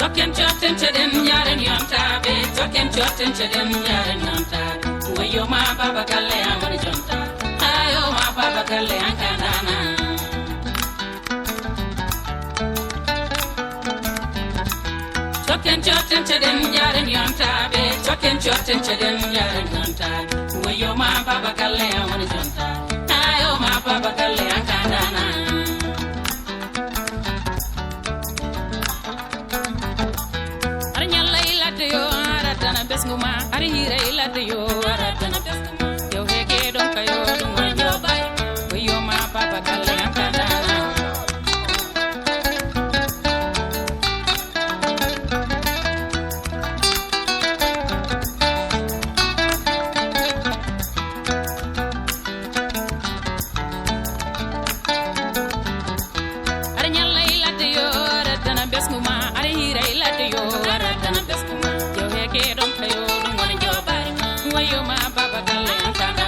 Talking chotin to them yaren yonta be talking chotin to them yaren yonta. Where you my baba galle I'm gonna jonta. Ayo my baba galle ankana. Talking chotin to them yaren yonta be talking chotin to them yaren yonta. Where you my baba galle I'm gonna jonta. Ayo my baba galle ankana. Besnguma ari hira ila de yo aratana besnguma yo hege don kayo dum wanyo bay yo ma baba galle ankana ari nyalla ila de yo aratana besnguma ari hira ila de yo aratana besnguma yo hege don kayo dum wanyo bay yo ma baba galle ankana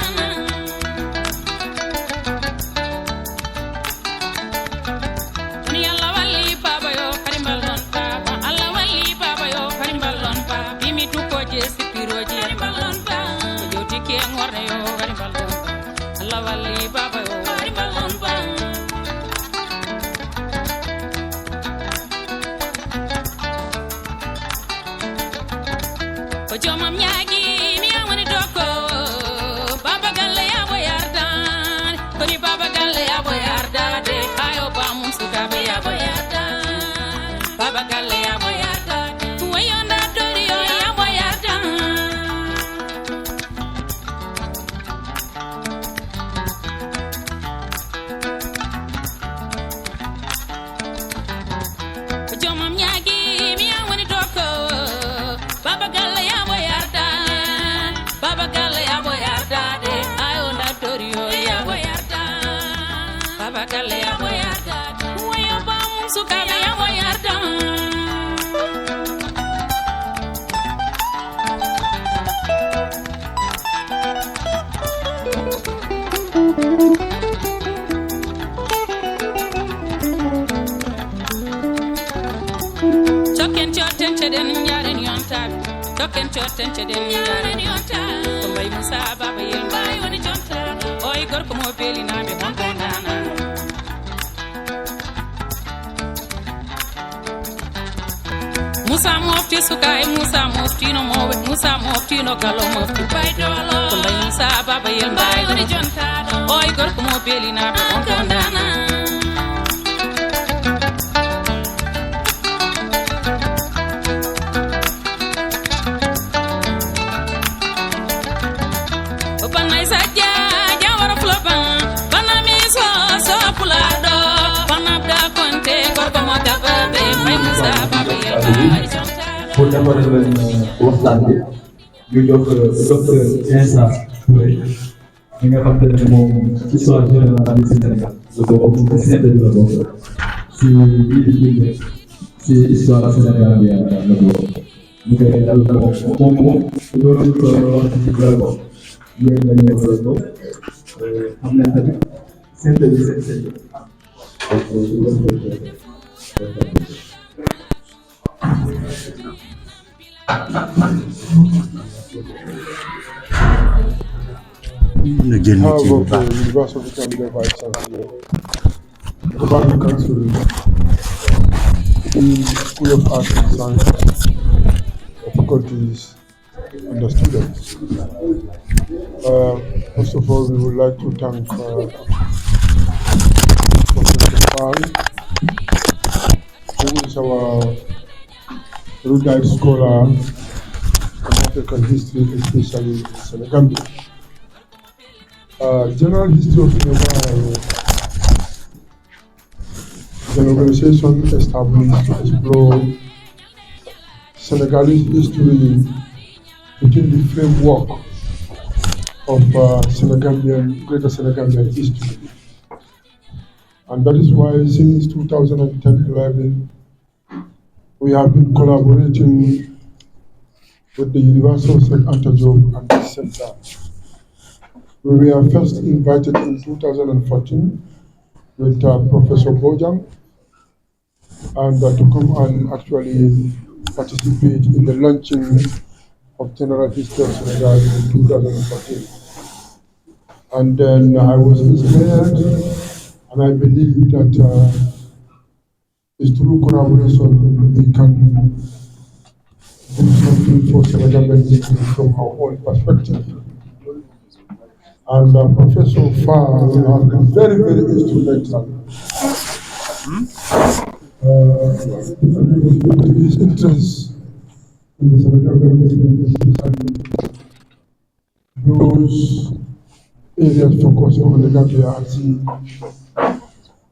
ni alla walli baba yo karimbal don baba alla walli baba yo karimbal don baba bimi tu ko je sipiroji karimbal don baba yo tike ngorne yo karimbal don alla walli baba yo karimbal don baba Ojo mam nyagi mi amani doko baba galle ya boyardan koni baba galle ya boyardan de ayo ba mum suka be ya boyardan baba galle ya boyardan wayonda dori yo ya boyardan Ojo mam nyagi mi amani doko baba galle ya boyardan baba galle ya boyardan de ayo na torio ya boyardan baba galle ya boyardan wayo ba mum suka ya boyardan Talking chotin to them yaren yonta. Talking chotin to them yaren yonta. Kumbay musa baba yel bay wani jonta. Oy gor ko mo peli na be honko nana. Musa mofti sukai musa mofti no mowe musa mofti no galo mofti bay dolo. Kumbay musa baba yel bay wani jonta. Oy gor ko mo peli na be honko nana. Pour démarrer waxtaan bi ñu jox docteur Insa Touré mi nga xam ne moom histoire générale du Sénégal la bokk ci la bokk si biir si histoire Sénégal bi la bokk ñu koy dal moom loolu ko wax ci la bokk yéen dañu ko xam nañ tamit synthèse University of Gambia Vice Chancellor, the Gambia Council, the School of Arts and Science, the faculties, and the students. First of all, we would like to thank Professor Paul, who is our erudite scholar in African history, especially in Senegambia. General history of Senegal is an organization established to explore Senegalese history within the framework of Greater Senegambian history. And that is why since 2010-11, we have been collaborating with the University of St. Antajob and the Center. We were first invited in 2014 with Professor Bojang and to come and actually participate in the launching of General History of Senegal in 2014. And then I was inspired, and I believe that it's through collaboration we can do something for Senegal history from our own perspective. And Professor Farr has been very, very instrumental. His interest in the Senegal history, those areas focusing on the Gambia and see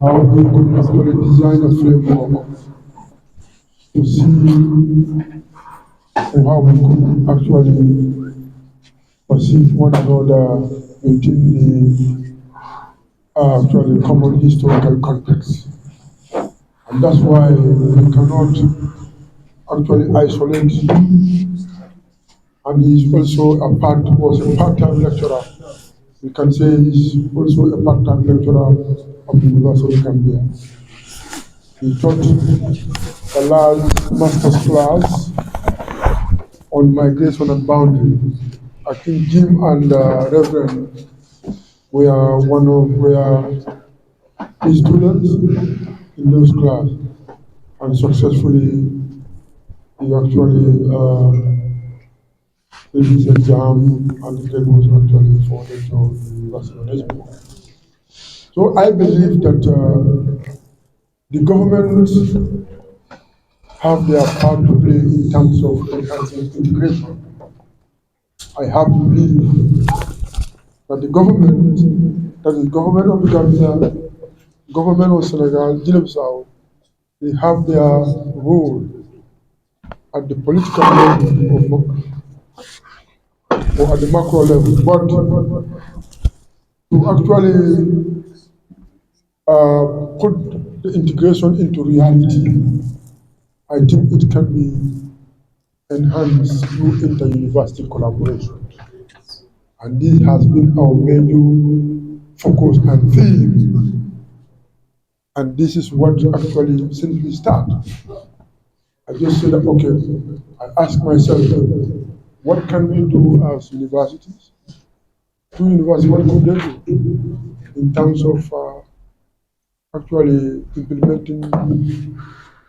how we could actually design a framework to see how we could actually perceive one another within the actually common historical context. And that's why we cannot actually isolate him. And he's also was a part-time lecturer. We can say he's also a part-time lecturer of the University of Gambia. He taught a large master's class on migration and boundary. I think Jim and Reverend were his students in those classes, and successfully he actually did his exam, and the grade was actually forwarded to the University of Lisbon. So I believe that the government have their part to play in terms of enhancing integration. I have to believe that the government, that is government of the Gambia, government of Senegal, Guinea-Bissau, they have their role at the political level or at the macro level. But to actually put the integration into reality, I think it can be enhanced through inter-university collaboration. And this has been our major focus and theme. And this is what actually, since we start, I just said, okay, I ask myself, what can we do as universities? Two universities, what could they do in terms of actually implementing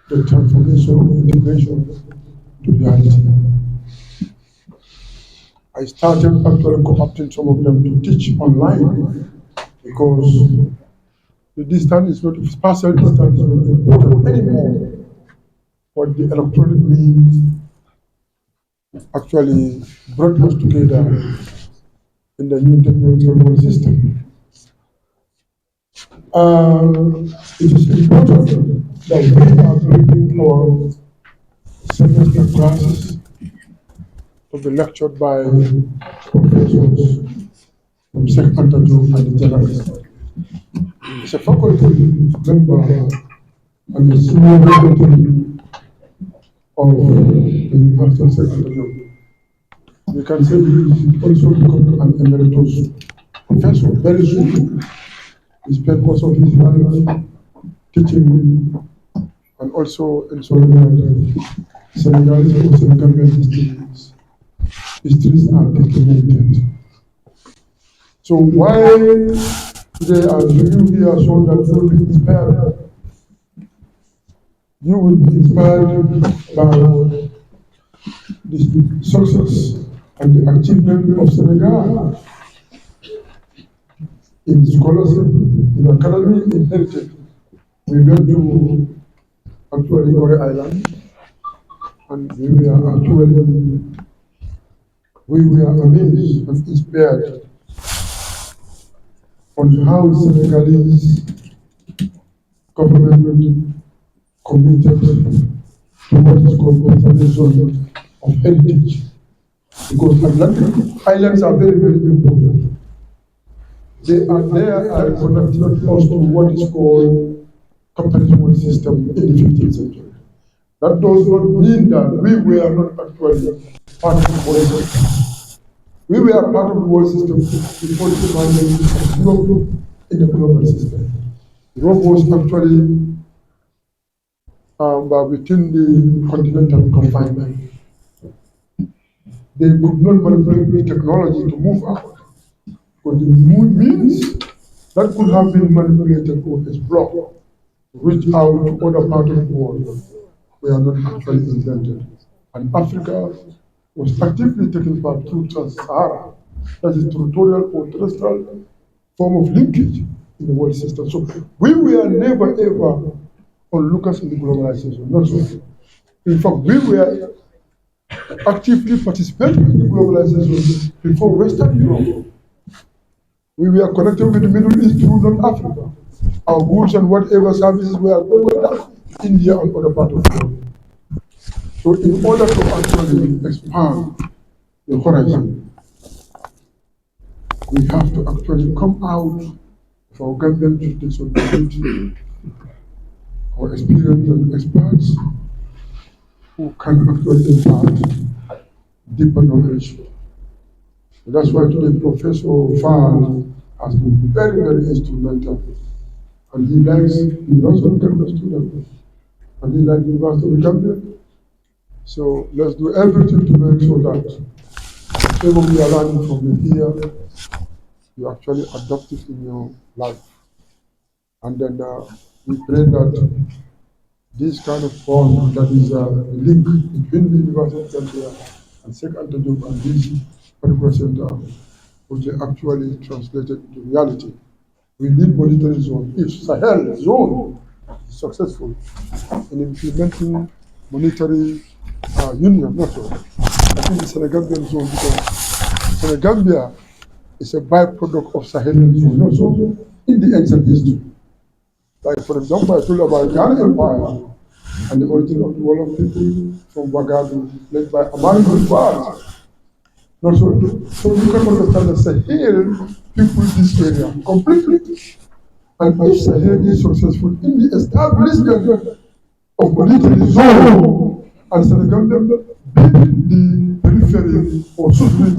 the transformation, integration to reality? I started actually co-opting some of them to teach online because the distance is not, spatial distance is not important anymore. But the electronic means actually brought us together in the new technological system. It is important that we are bringing our semester classes to be lectured by professors from Secretary and the General. It's a faculty member and the senior faculty of the University of Secretary. We can say he also become an emeritus professor very soon. He spent most of his life teaching and also ensuring that Senegalese or Senegambian histories are documented. So why today as you here so that you will be inspired? You will be inspired by the success and the achievement of Senegal in scholarship, in academy, in heritage. We went to actually Gore Island, and we were amazed and inspired on how Senegalese government committed to what is called preservation of heritage. Because Atlantic islands are very, very important. They are connecting us to what is called comparative system in the 15th century. That does not mean that we were not actually part of the world system. We were part of the world system before the development of Europe in the global system. Europe was actually but within the continental confinement. They could not manipulate the technology to move out. But the moon means that could have been manipulated or explored to reach out to other parts of the world we are not actually invented. And Africa was actively taking part through Trans-Sahara, that is territorial or terrestrial form of linkage in the world system. So we were never ever onlookers in the globalization, not so. In fact, we were actively participating in the globalization before Western Europe. We were connected with the Middle East through North Africa. Our goods and whatever services were going down to India and other parts of the world. So in order to actually expand the horizon, we have to actually come out of our Gambian jurisdiction with our experienced and experts who can actually impart deeper knowledge. That's why today Professor Fall has been very, very instrumental. And he likes the University of Gambia students. And he likes the University of Gambia. So let's do everything to make sure that whatever we are learning from here, you actually adopt it in your life. And then we pray that this kind of bond that is a link between the University of Gambia and Sheikh Anta Diop and this particular center will be actually translated into reality. We need monitoring zone. If Sahel zone is successful in implementing monetary union, not so. I think the Senegambian zone, because Senegambia is a byproduct of Sahelian zone, not so in the ancient history. Like for example, I told you about Ghana Empire and the origin of the Wolof people from Wagadu, led by Amari Gulfars. Not so. So you can understand that Sahel people this area completely. And if Sahel is successful in the establishment of monetary zone and Senegambia being the periphery or suffering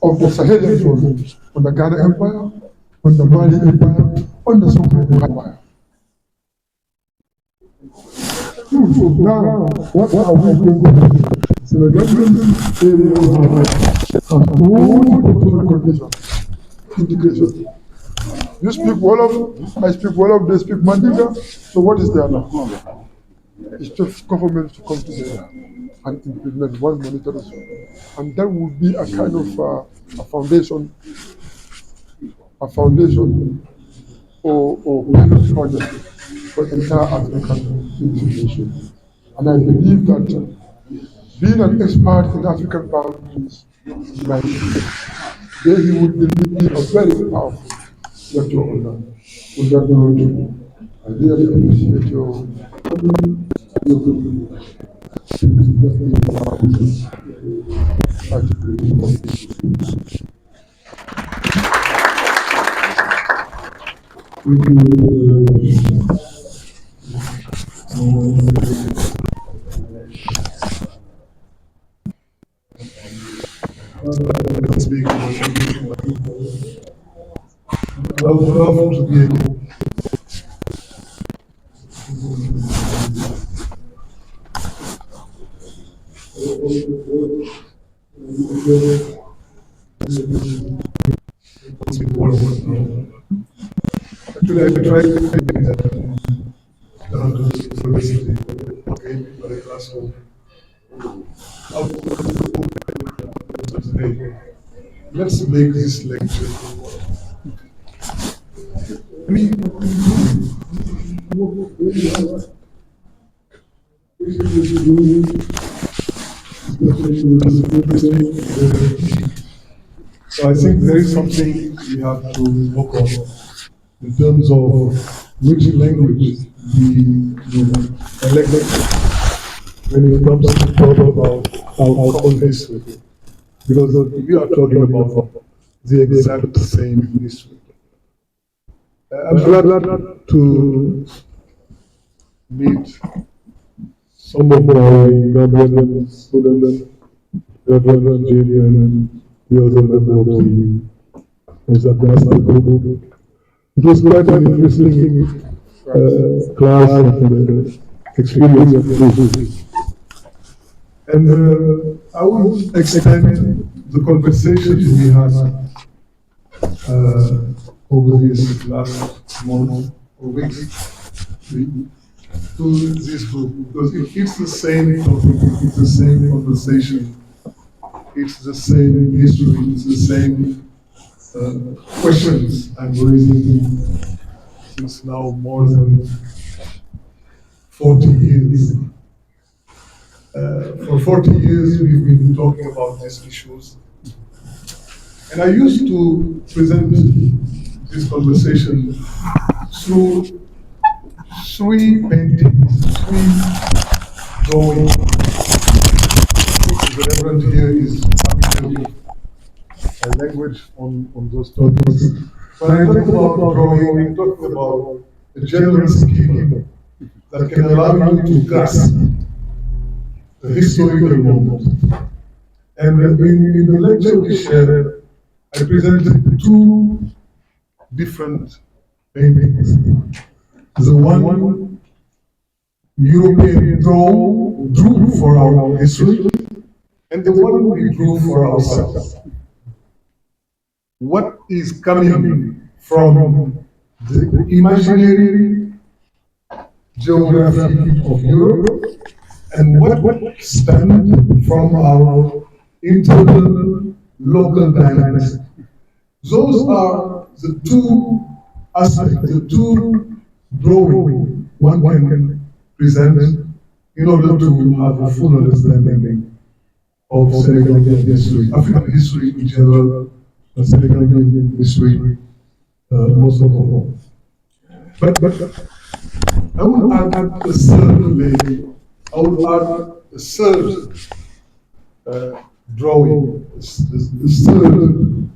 of the Sahelian zone on the Ghana Empire, on the Mali Empire, on the Somalia Empire. Now, what are we going to do? Senegambian area has all the conditions, integration. You speak Wolof, I speak Wolof, they speak Mandinka, so what is there now? It's just governments to come together and implement one monetary zone. And that would be a kind of a foundation or pilot project for entire African integration. And I believe that being an expert in African boundaries, like there he would be a very powerful lecturer on that. With that note, I really appreciate your speak I would love to be able to speak one of them. Actually, I tried to university, okay, but I classroom. Today, let's make this lecture. So I think there is something we have to work on in terms of which language we elect when it comes to talk about our common history. Because we are talking about the exact same history. I'm glad to meet some of my Gambian students, Reverend Jamie and the other member of the master group. It was quite an interesting class. experience. And I will extend the conversations we had over this last month or weeks to this group, because it's the same topic, it's the same conversation, it's the same history, it's the same questions I'm raising since now more than 40 years. For 40 years, we've been talking about these issues. And I used to present this conversation through three paintings, three drawings. The Reverend here is familiar with a language on those topics. When I talk about drawing, I'm talking about a general scheme that can allow you to grasp the historical moment. And in the lecture we shared, I presented two different paintings. The one European drew for our history, and the one we drew for ourselves. What is coming from the imaginary geography of Europe, and what stems from our internal local dynamics. Those are the two aspects, the two drawings one can present in order to have a full understanding of Senegalese history, African history in general, and Senegalese history most of all. But I would add a third layer. I would add a third drawing, a third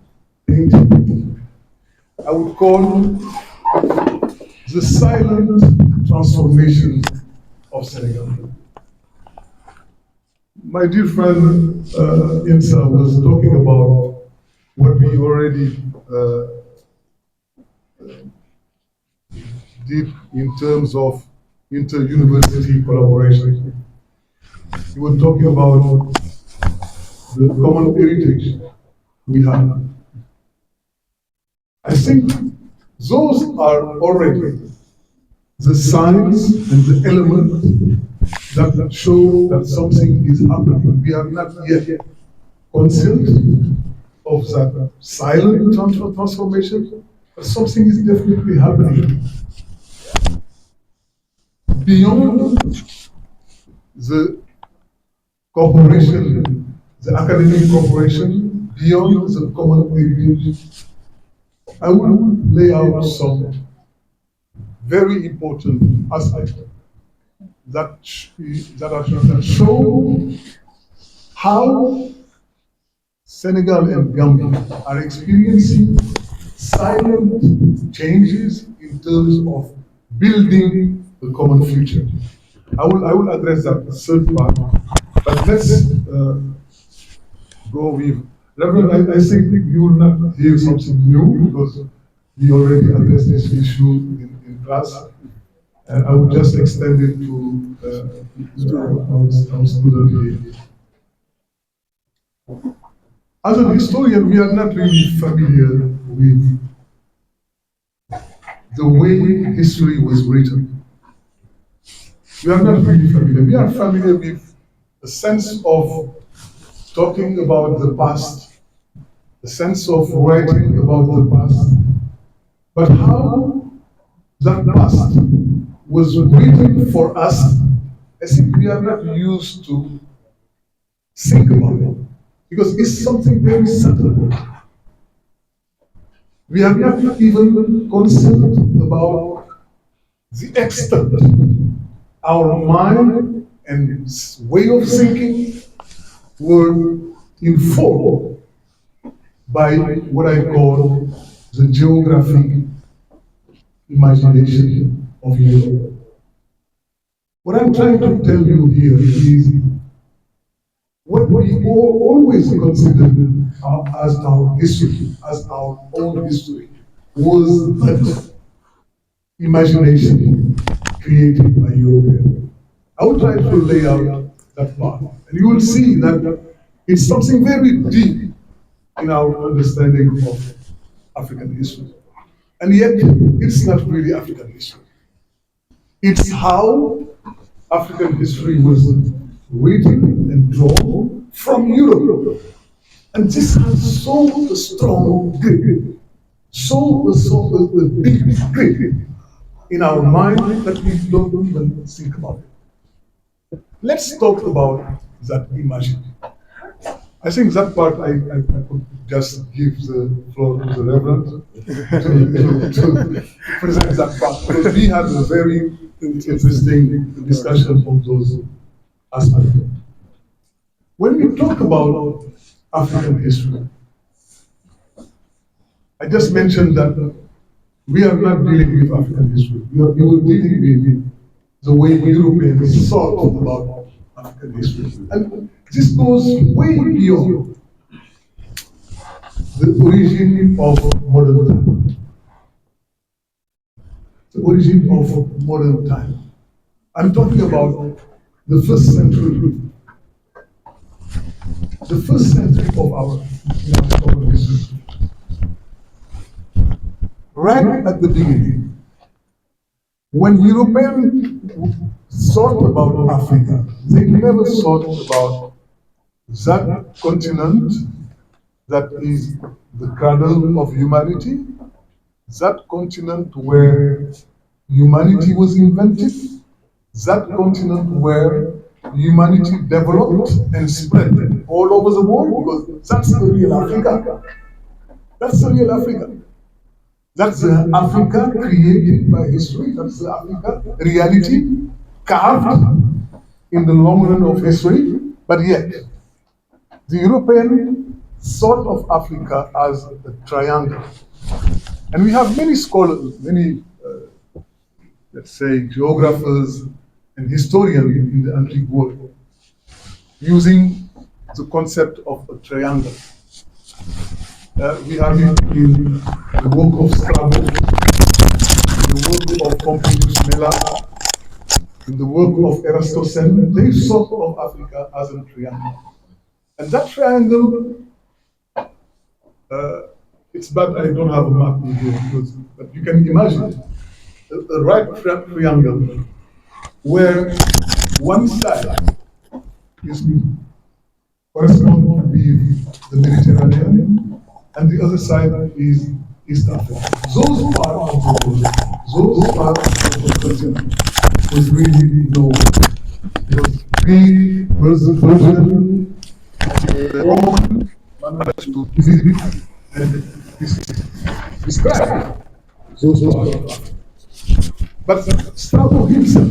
painting. I would call the silent transformation of Senegal. My dear friend Insa was talking about what we already did in terms of inter-university collaboration. We were talking about the common heritage we have. I think those are already the signs and the elements that show that something is happening. We are not yet conscious of that silent transformation, but something is definitely happening. Beyond the corporation, the academic corporation, beyond the common heritage, I will lay out some very important aspects that show how Senegal and Gambia are experiencing silent changes in terms of building the common future. I will address that third part, but let's go with Reverend. I think you will not hear something new because we already addressed this issue in class, and I will just extend it to our student here. As an historian, we are not really familiar with the way history was written. We are not really familiar. We are familiar with a sense of talking about the past, a sense of writing about the past, but how that past was written for us, I think we are not used to think about it, because it's something very subtle. We are not even concerned about the extent our mind and way of thinking were informed by what I call the geographic imagination of Europe. What I'm trying to tell you here is what we always considered as our history, as our own history, was that imagination created by Europeans. I will try to lay out that part. And you will see that it's something very deep in our understanding of African history. And yet, it's not really African history. It's how African history was written and drawn from Europe. And this has so a strong grip, so a big grip in our mind that we don't even think about it. Let's talk about that imagine. I think that part I could just give the floor to the Reverend to present that part, because we had a very interesting discussion on those aspects. When we talk about African history, I just mentioned that we are not dealing with African history. We are dealing with the way Europeans thought about African history. And this goes way beyond the origin of modern time. The origin of modern time. I'm talking about the first century. The first century of our history. Right at the beginning, when Europeans thought about Africa, they never thought about that continent that is the cradle of humanity, that continent where humanity was invented, that continent where humanity developed and spread all over the world, because that's the real Africa. That's the real Africa. That's the Africa created by history. That's the Africa reality carved in the long run of history. But yet, the European thought of Africa as a triangle. And we have many scholars, many, let's say, geographers and historians in the antique world using the concept of a triangle. We have it in the work of Strabo, in the work of Pomponius Mela, in the work of Eratosthenes. They thought of Africa as a triangle. And that triangle, it's bad I don't have a map here, but you can imagine a right triangle where one side is corresponds with the Mediterranean, and the other side is East Africa. Those parts of the world, those parts of the continent was really known. It was Greek, Persian, the Roman managed to visit and describe those parts of Africa. But Strabo himself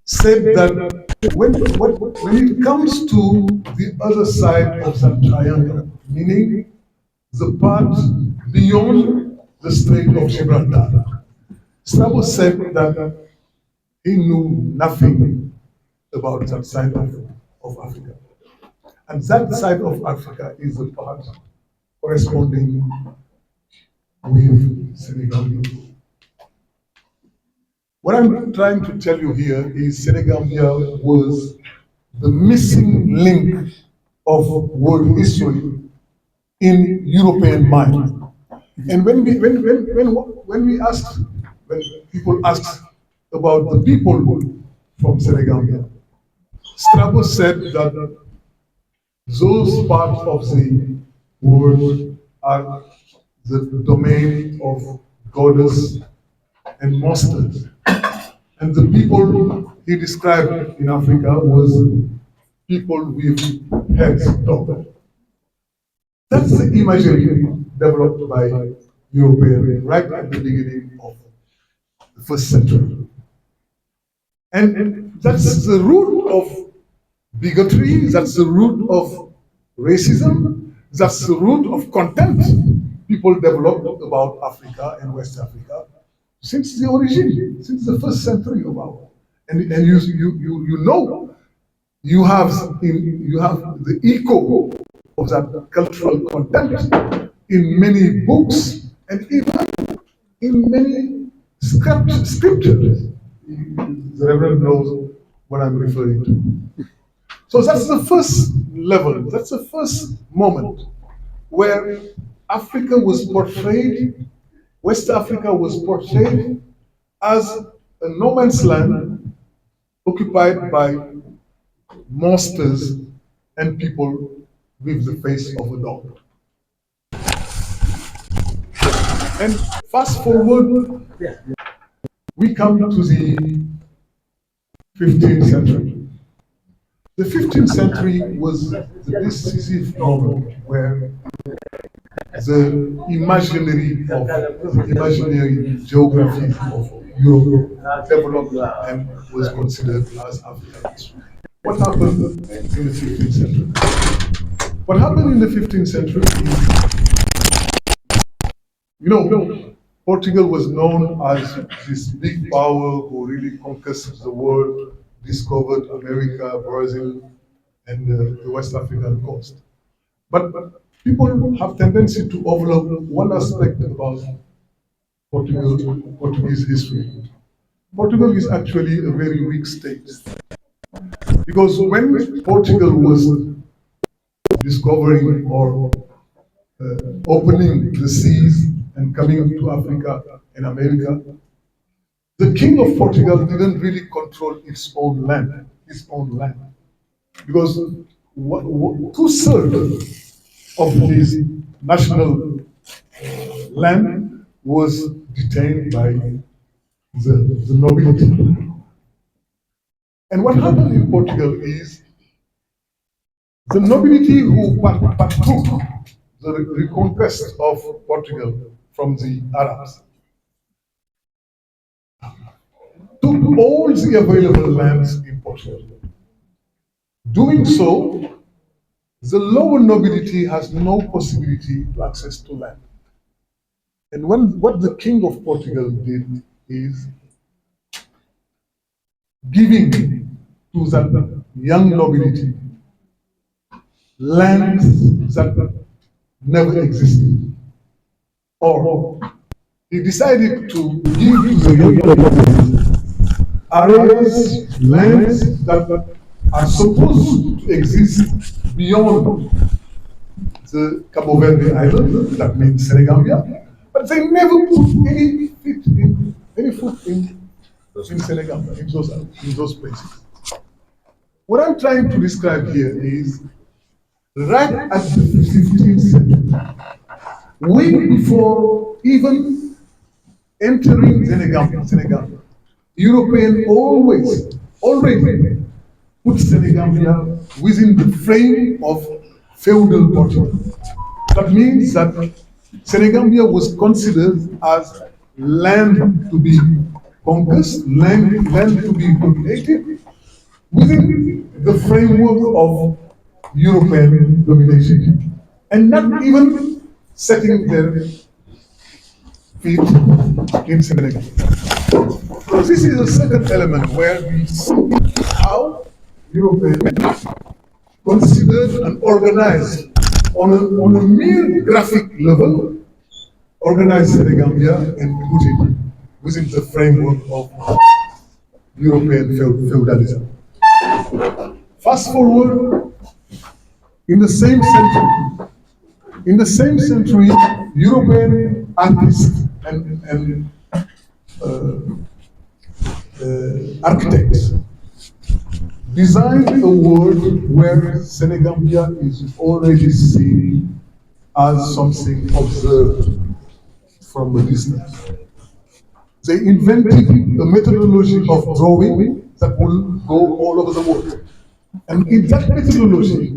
said that when it comes to the other side of that triangle, meaning the part beyond the Strait of Gibraltar, Strabo said that he knew nothing about that side of Africa. And that side of Africa is the part corresponding with Senegal. What I'm trying to tell you here is Senegambia was the missing link of world history in European mind. And when people ask about the people from Senegambia, Strabo said that those parts of the world are the domain of goddess and monsters. And the people he described in Africa was people with heads top. That's the imagery developed by Europeans right at the beginning of the first century. And that's the root of bigotry, that's the root of racism, that's the root of contempt people developed about Africa and West Africa since the origin, since the first century of our. And you know, you have the echo of that cultural contempt in many books and even in many scriptures. the Reverend knows what I'm referring to. So that's the first level, that's the first moment where Africa was portrayed, West Africa was portrayed as a no man's land occupied by monsters and people with the face of a dog. And fast forward, we come to the 15th century. The 15th century was the decisive moment where the imaginary geography of Europe developed and was considered as African history. What happened in the 15th century? What happened in the 15th century is, Portugal was known as this big power who really conquered the world, discovered America, Brazil, and the West African coast. But people have tendency to overlook one aspect about Portuguese history. Portugal is actually a very weak state. Because when Portugal was discovering or opening the seas and coming to Africa and America, the king of Portugal didn't really control its own land, because 2/3 of his national land was detained by the nobility. And what happened in Portugal is the nobility who partook the reconquest of Portugal from the Arabs took all the available lands in Portugal. Doing so, the lower nobility has no possibility to access to land. And what the king of Portugal did is giving to that young nobility lands that never existed. Or he decided to give to the young nobility areas, lands that are supposed to exist beyond the Cabo Verde island, that means Senegambia, but they never put any foot in Senegambia, in those places. What I'm trying to describe here is right at the 15th century, way before even entering Senegambia, Europeans already put Senegambia within the frame of feudal Portugal. That means that Senegambia was considered as land to be conquered, land to be dominated within the framework of European domination, and not even setting their feet in Senegal. So this is a second element where we see how Europeans considered and organized on a mere graphic level, organized Senegambia and put it within the framework of European feudalism. Fast forward, in the same century, European artists and architects designed a world where Senegambia is already seen as something observed from a distance. They invented a methodology of drawing that will go all over the world. And in that methodology,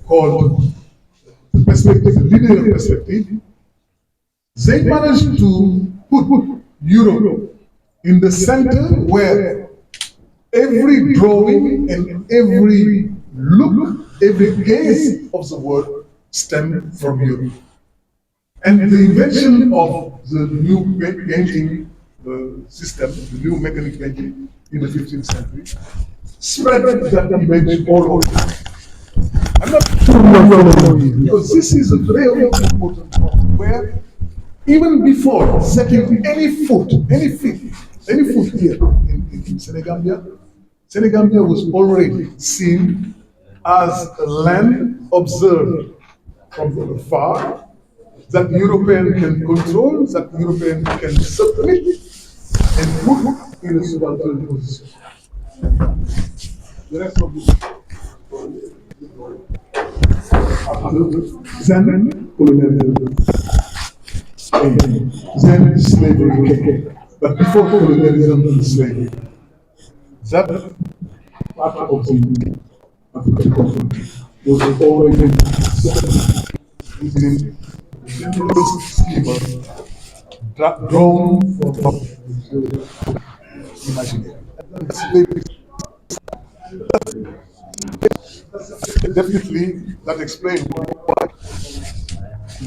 called the perspective, the linear perspective, they managed to put Europe in the center where every drawing and every look, every gaze of the world stemmed from Europe. And the invention of the new painting system, the new mechanic painting in the 15th century, spread that image all over. I'm not sure you are following me, because this is a very important point where even before setting any foot here in Senegambia. Senegambia was already seen as a land observed from afar that European can control, that European can submit and put in a subaltern position. The rest of the then colonialism, then slavery came. But before colonialism and slavery, that part of the African continent was already within the general schema drawn from the imaginary. Slavery, definitely, that explains why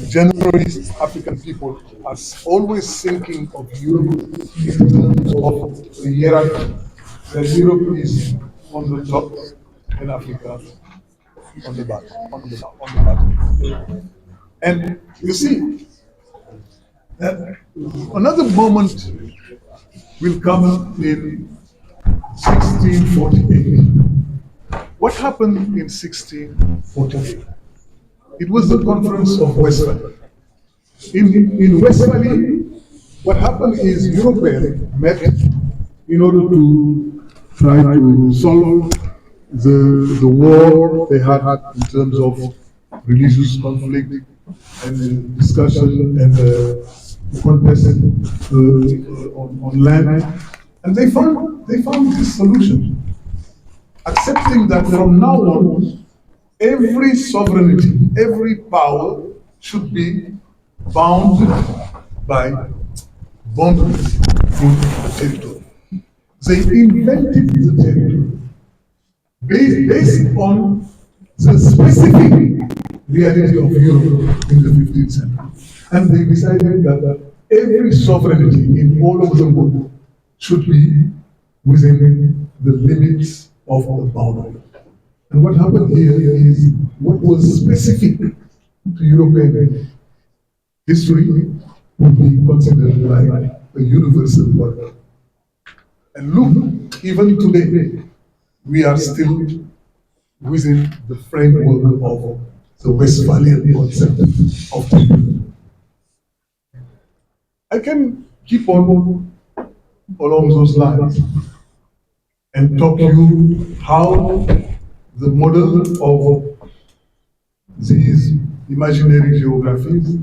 generally African people are always thinking of Europe in terms of the hierarchy. That Europe is on the top and Africa on the bottom, on the bottom. And you see, that another moment will come in 1648. What happened in 1648? It was the Conference of Westphalia. In Westphalia, what happened is Europeans met in order to try to solve the war they had in terms of religious conflict and discussion and contest on land. And they found this solution, accepting that from now on, every sovereignty, every power should be bounded by boundaries in the territory. They invented the territory based on the specific reality of Europe in the 15th century. And they decided that every sovereignty in all of the world should be within the limits of the boundary. And what happened here is what was specific to European history would be considered like a universal one. And look, even today, we are still within the framework of the Westphalian concept of the. I can keep on along those lines and talk to you how the model of these imaginary geographies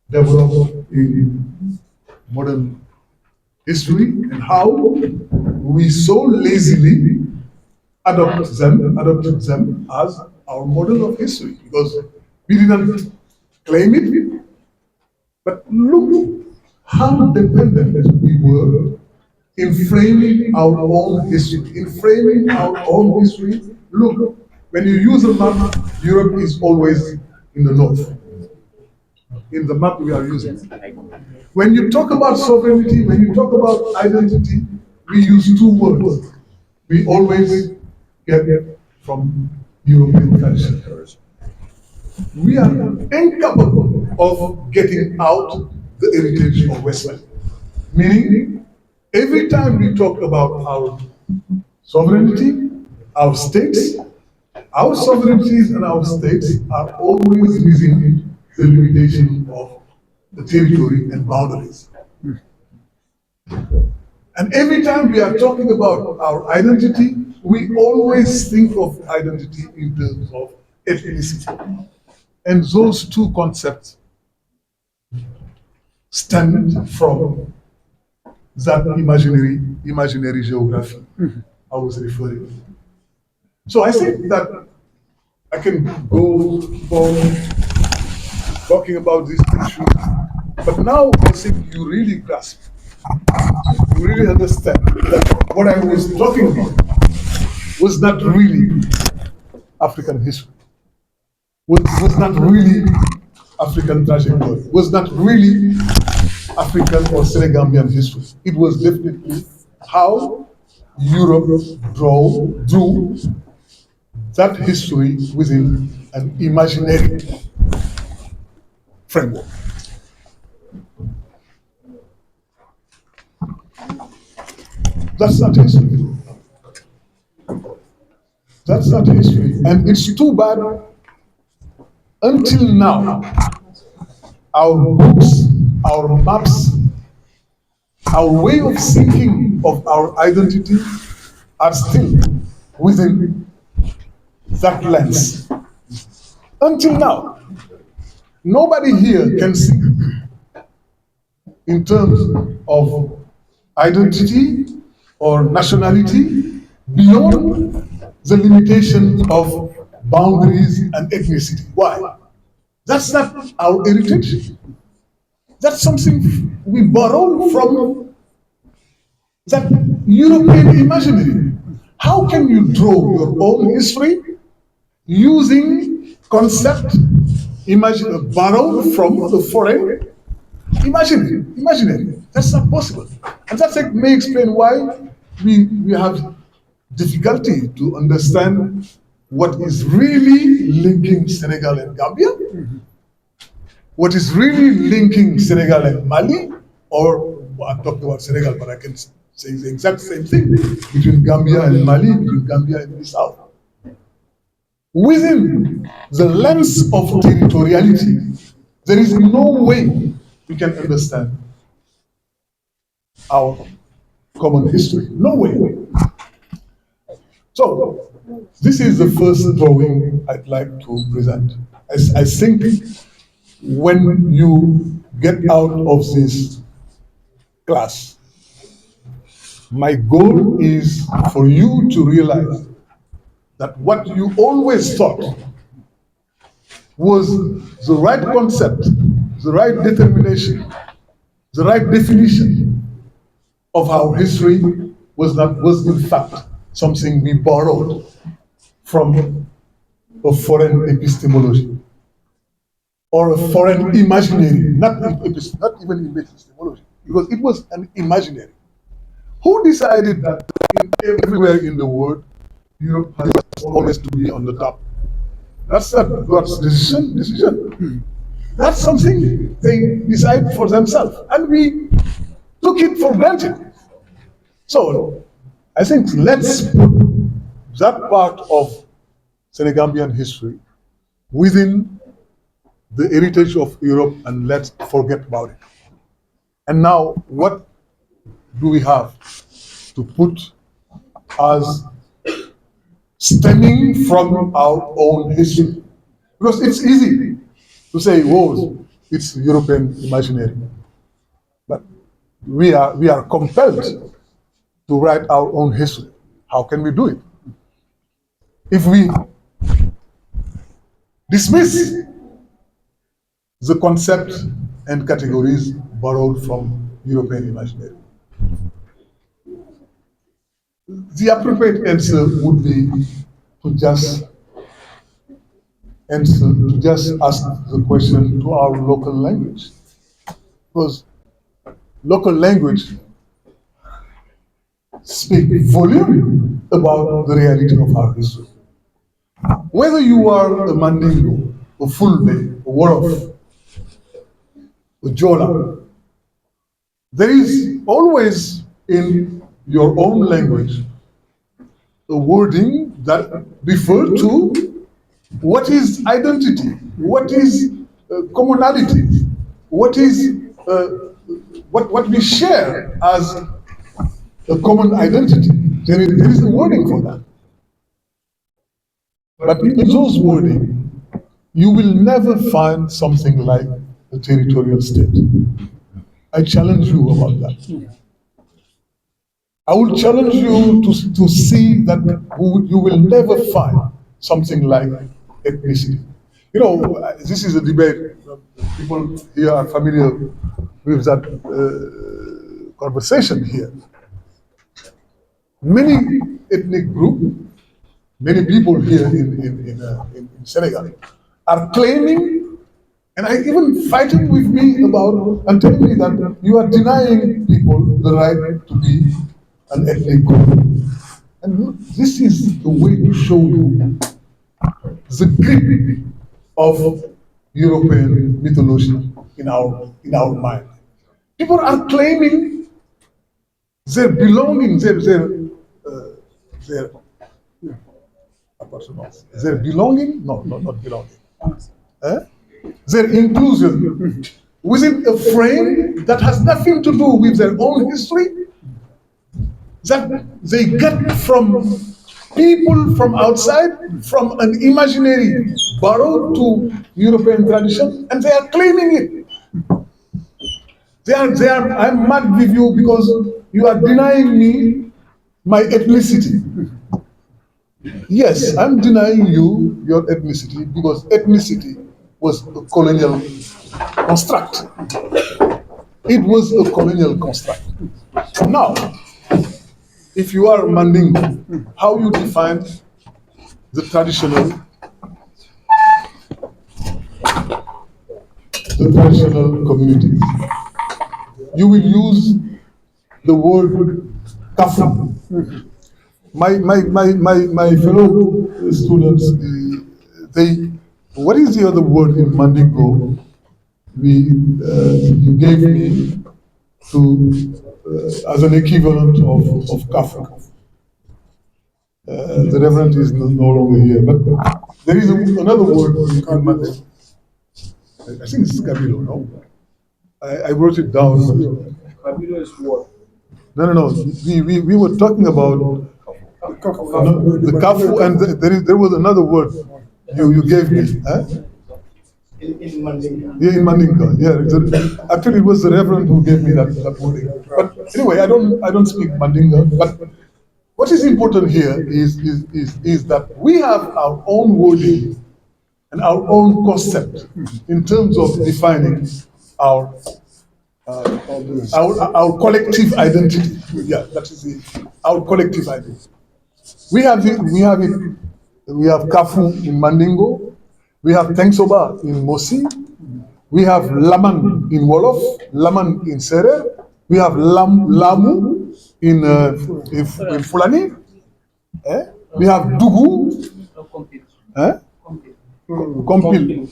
developed in modern history and how we so lazily adopted them as our model of history because we didn't claim it, but look how dependent we were in framing our own history. In framing our own history, look, when you use a map, Europe is always in the north. In the map we are using. When you talk about sovereignty, when you talk about identity, we use two words. We always get from European culture. We are incapable of getting out the heritage of Westphal. Meaning, every time we talk about our sovereignty, our states, our sovereignties and our states are always within the limitation of the territory and boundaries. And every time we are talking about our identity, we always think of identity in terms of ethnicity. And those two concepts stem from that imaginary geography I was referring to. So I think that I can go on talking about this issue, but now I think you really grasp, you really understand that what I was talking about was not really African history, was not really African trajectory, was not really African or Senegambian history. It was definitely how Europe drew that history within an imaginary framework. That's not history. That's not history. And it's too bad until now, our books, our maps, our way of thinking of our identity are still within that lens. Until now, nobody here can think in terms of identity or nationality beyond the limitations of boundaries and ethnicity. Why? That's not our heritage. That's something we borrow from that European imaginary. How can you draw your own history using concept borrowed from the foreign imaginary? That's not possible. And that may explain why we have difficulty to understand what is really linking Senegal and Gambia, what is really linking Senegal and Mali, or well, I'm talking about Senegal, but I can say the exact same thing between Gambia and Mali, between Gambia and the South. Within the lens of territoriality, there is no way we can understand our common history. No way. So, this is the first drawing I'd like to present. I think when you get out of this class, my goal is for you to realize that what you always thought was the right concept, the right determination, the right definition of our history was in fact something we borrowed from a foreign epistemology or a foreign imaginary, not even epistemology, because it was an imaginary. Who decided that everywhere in the world, Europe has always to be on the top? That's not God's decision. That's something they decide for themselves, and we took it for granted. So I think let's put that part of Senegambian history within the heritage of Europe and let's forget about it. And now, what do we have to put as stemming from our own history? Because it's easy to say, whoa, it's European imaginary. But we are compelled to write our own history. How can we do it? If we dismiss the concept and categories borrowed from European imaginary, the appropriate answer would be to just ask the question to our local language. Because local language speak volume about the reality of our history. Whether you are a Mandingo, a Fulbe, a Wolof, a Jola, there is always in your own language a wording that refers to what is identity, what is commonality, what is what we share as a common identity. There is a wording for that. But in those wording, you will never find something like a territorial state. I challenge you about that. I will challenge you to see that you will never find something like ethnicity. You know, this is a debate. People here are familiar with that conversation here. Many ethnic groups, many people here in Senegal are claiming, and are even fighting with me about and telling me that you are denying people the right to be an ethnic group. And this is the way to show you the grip of European mythology in our mind. People are claiming their belonging, their appartenance, their belonging, no, not belonging, eh? Their inclusion within a frame that has nothing to do with their own history, that they get from people from outside, from an imaginary borrowed to European tradition, and they are claiming it. I'm mad with you because you are denying me my ethnicity. Yes, I'm denying you your ethnicity because ethnicity was a colonial construct. It was a colonial construct. Now, if you are Mandingo, how you define the traditional communities? You will use the word kafu. My fellow students, what is the other word in Mandingo you gave me as an equivalent of kafu? The Reverend is no longer here, but there is another word in Mandingo. I think it's Kabilo, no? I wrote it down. Kabilo is what? No. We were talking about the kafu, and there was another word you gave me. Huh? In Mandinga. Yeah, in Mandinka. Yeah, actually, it was the Reverend who gave me that wording. But anyway, I don't speak Mandinga. But what is important here is that we have our own wording and our own concept in terms of defining our collective identity. Yeah, that is it. Our collective identity. We have Kafu in Mandingo. We have Tengsoba in Mosi. We have Laman in Wolof, Laman in Serer. We have Lamu in Fulani. We have Dugu. Kompil.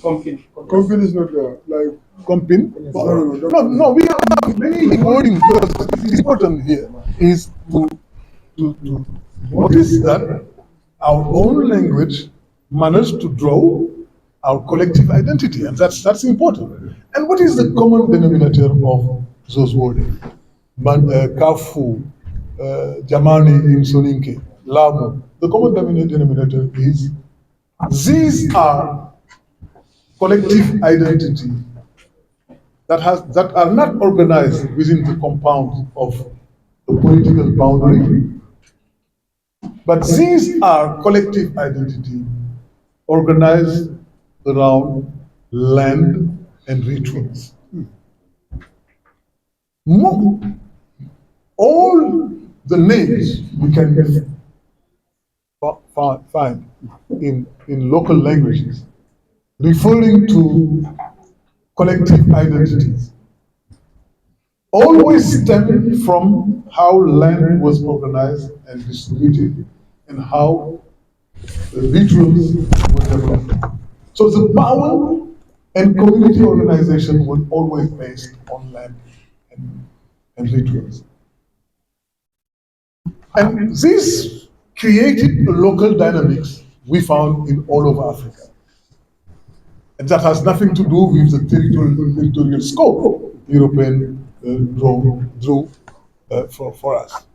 Kompil is not there. Like Kompin? No, we have many wording because it's important here is to notice that our own language managed to draw our collective identity, and that's important. And what is the common denominator of those wording? Kafu, Jamani in Soninke, Lamu. The common denominator is these are collective identity that are not organized within the compound of a political boundary, but these are collective identity organized around land and rituals. All the names we can find in local languages referring to collective identities always stem from how land was organized and distributed and how rituals were developed. So the power and community organization was always based on land and rituals. And this created a local dynamics we found in all over Africa. And that has nothing to do with the territorial scope European drew for us.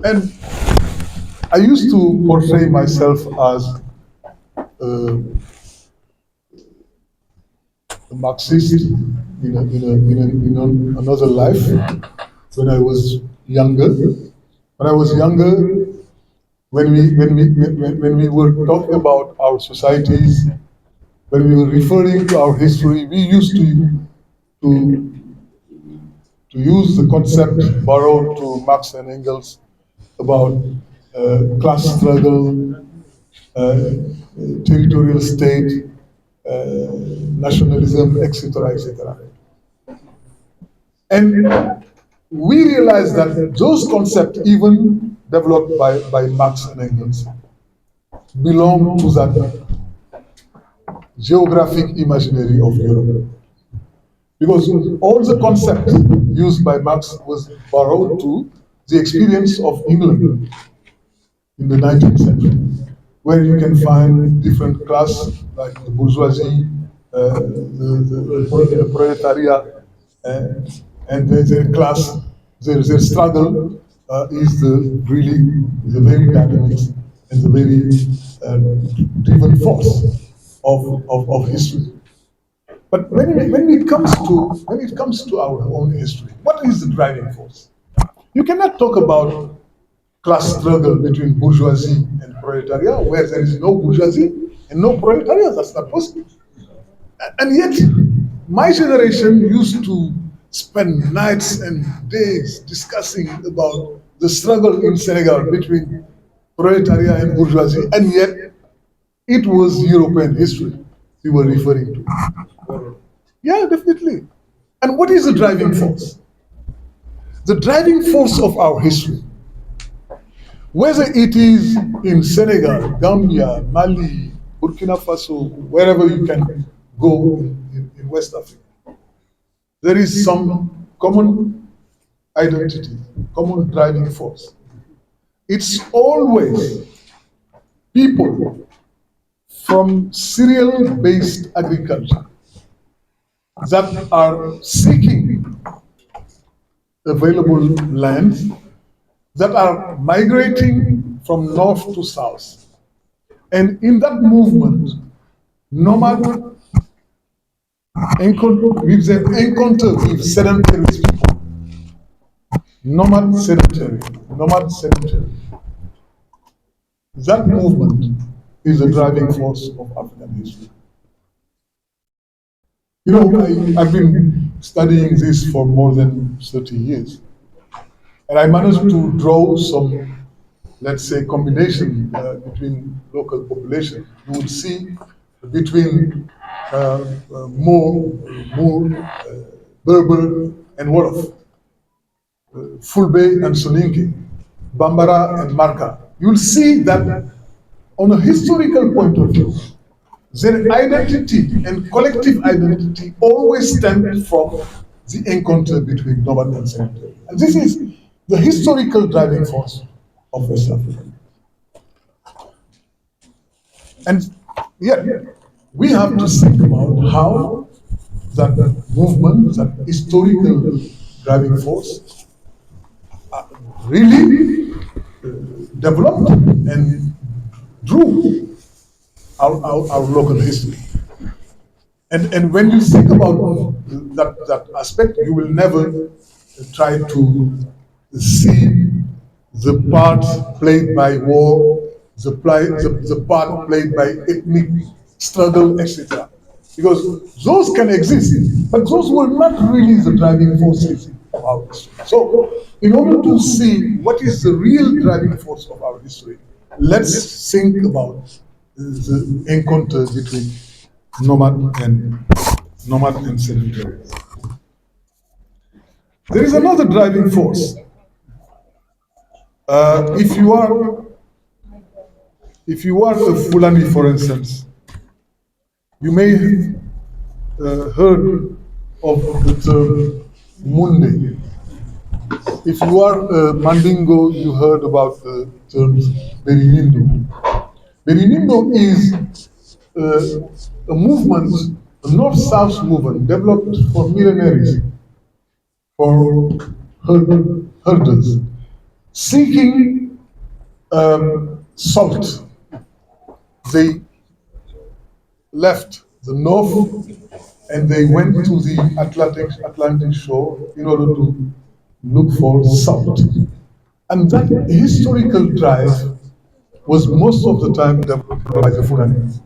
And I used to portray myself as a Marxist in another life when I was younger. When I was younger, when we were talking about our societies, when we were referring to our history, we used to use the concept borrowed to Marx and Engels about class struggle, territorial state, nationalism, etc., etc. And we realized that those concepts, even developed by Marx and Engels, belong to that geographic imaginary of Europe. because all the concepts used by Marx was borrowed to the experience of England in the 19th century, where you can find different classes like the bourgeoisie, the proletariat, and their class, their struggle is the really the very dynamic and the very driven force of history. But when it comes to our own history, what is the driving force? You cannot talk about class struggle between bourgeoisie and proletariat where there is no bourgeoisie and no proletariat. That's not possible. And yet, my generation used to spend nights and days discussing about the struggle in Senegal between proletariat and bourgeoisie, and yet it was European history we were referring to. Yeah, definitely. And what is the driving force? The driving force of our history, whether it is in Senegal, Gambia, Mali, Burkina Faso, wherever you can go in West Africa, there is some common identity, common driving force. It's always people from cereal-based agriculture that are seeking available land, that are migrating from north to south. And in that movement, nomad with their encounter with sedentary people, nomad sedentary. That movement is the driving force of African history. You know, I've been studying this for more than 30 years. And I managed to draw some, let's say, combination between local population. You would see between Moor, Berber, and Wolof, Fulbe and Soninke, Bambara and Marka. You'll see that on a historical point of view, their identity and collective identity always stemmed from the encounter between nomad and sedentary. And this is the historical driving force of West Africa. And yet, we have to think about how that movement, that historical driving force, really developed and drew our local history. And when you think about that aspect, you will never try to see the part played by war, the part played by ethnic struggle, etc. Because those can exist, but those were not really the driving forces of our history. So, in order to see what is the real driving force of our history, let's think about the encounter between nomad and sedentary. There is another driving force. If you are a Fulani, for instance, you may heard of the term Munde. If you are a Mandingo, you heard about the terms Berinindo. Berinindo is a movement, a north-south movement developed for millenaries, for herders, seeking salt. They left the north and they went to the Atlantic shore in order to look for salt. And that historical drive was most of the time developed by the Fulanis.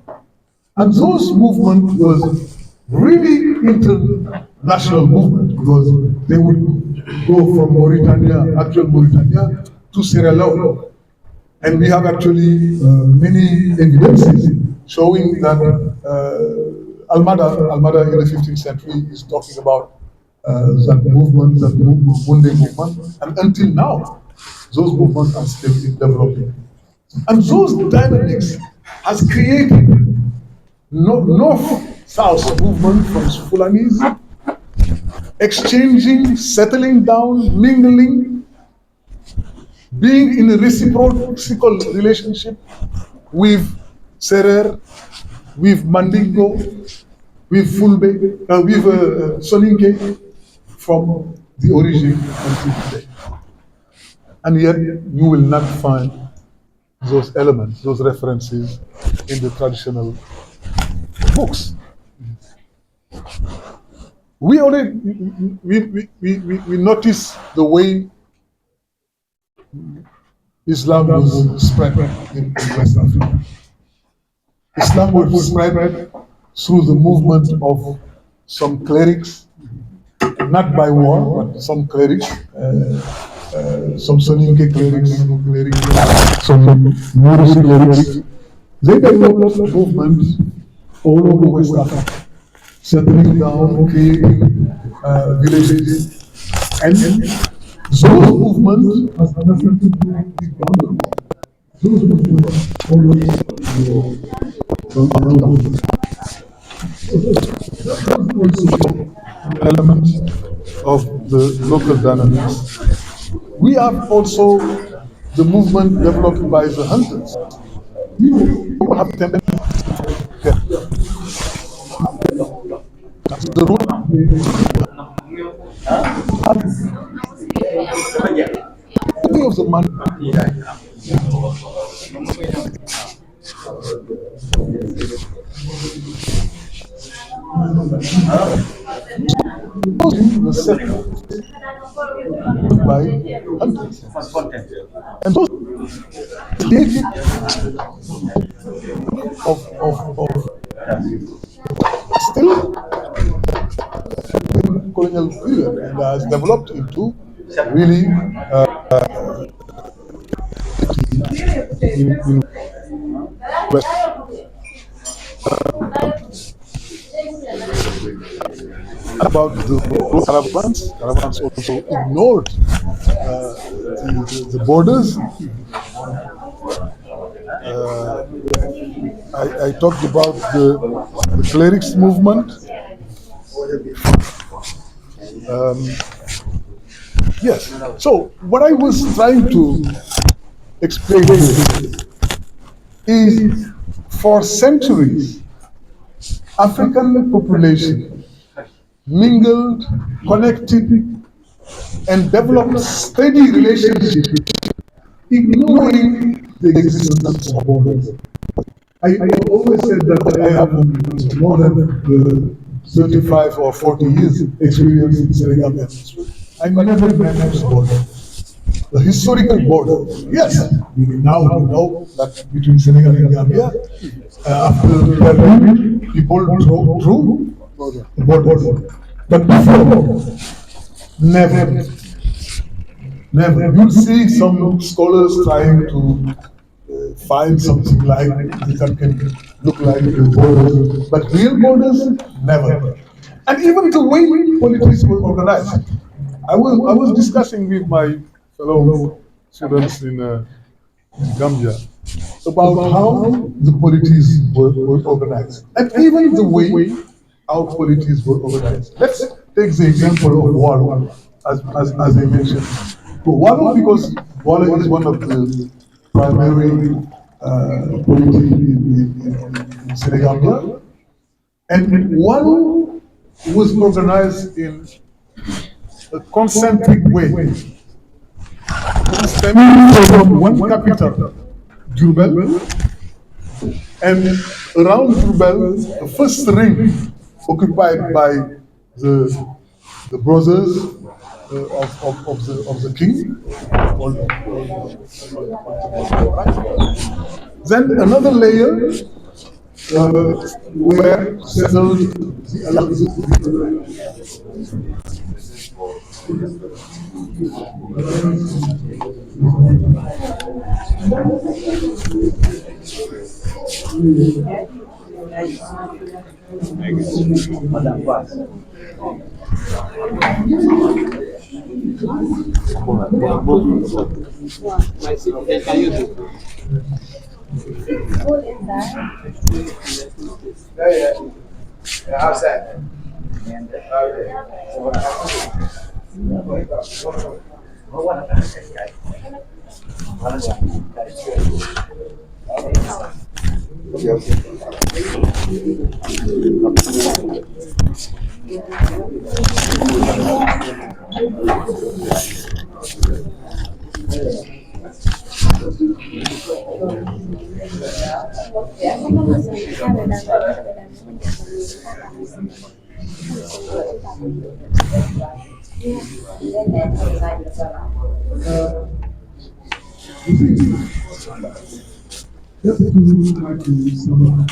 And those movement was really international movement because they would go from Mauritania, actual Mauritania, to Sierra Leone. And we have actually many evidences showing that Almada in the 15th century is talking about that movement, Bunde movement, and until now, those movements are still developing. And those dynamics has created north-south movement from Fulanis exchanging, settling down, mingling, being in a reciprocal relationship with Serer, with Mandingo, with Fulbe, with Soninke from the origin until today. And yet you will not find those elements, those references in the traditional books. We already we notice the way Islam was spread in West Africa. Islam was spread through the movement of some clerics, not by war, but some clerics, some Soninke clerics, some Moorish clerics. They developed movements all over West Africa, settling down, creating villages, and those movements has nothing to do with boundaries. Those movements always element of the local dynamics. We have also the movement developed by the hunters. You have them. The root of the man. Was set by hunters. And those of still in colonial period and has developed into really in West. About the caravans also ignored the borders. I talked about the clerics movement. Yes. So what I was trying to explain is for centuries, African population mingled, connected, and developed steady relationships, ignoring the existence of borders. I always said that I have more than 35 or 40 years experience in Senegal. I never managed border. The historical border, yes, we now know that between Senegal and Gambia, after Berlin, people drew the border. But before, never. You'll see some scholars trying to find something like that can look like the borders, but real borders, never. And even the way politics were organized. I was discussing with my fellow students in Gambia about how the polities were organized, and even the way our polities were organized. Let's take the example of Walo, as I mentioned. Walo, because Walo is one of the primary polities in Senegal, and Walo was organized in a concentric way, stemming from one capital, Diourbel, and around Diourbel, the first ring occupied by the brothers of the king. Then another layer were settled Just to try to sum up,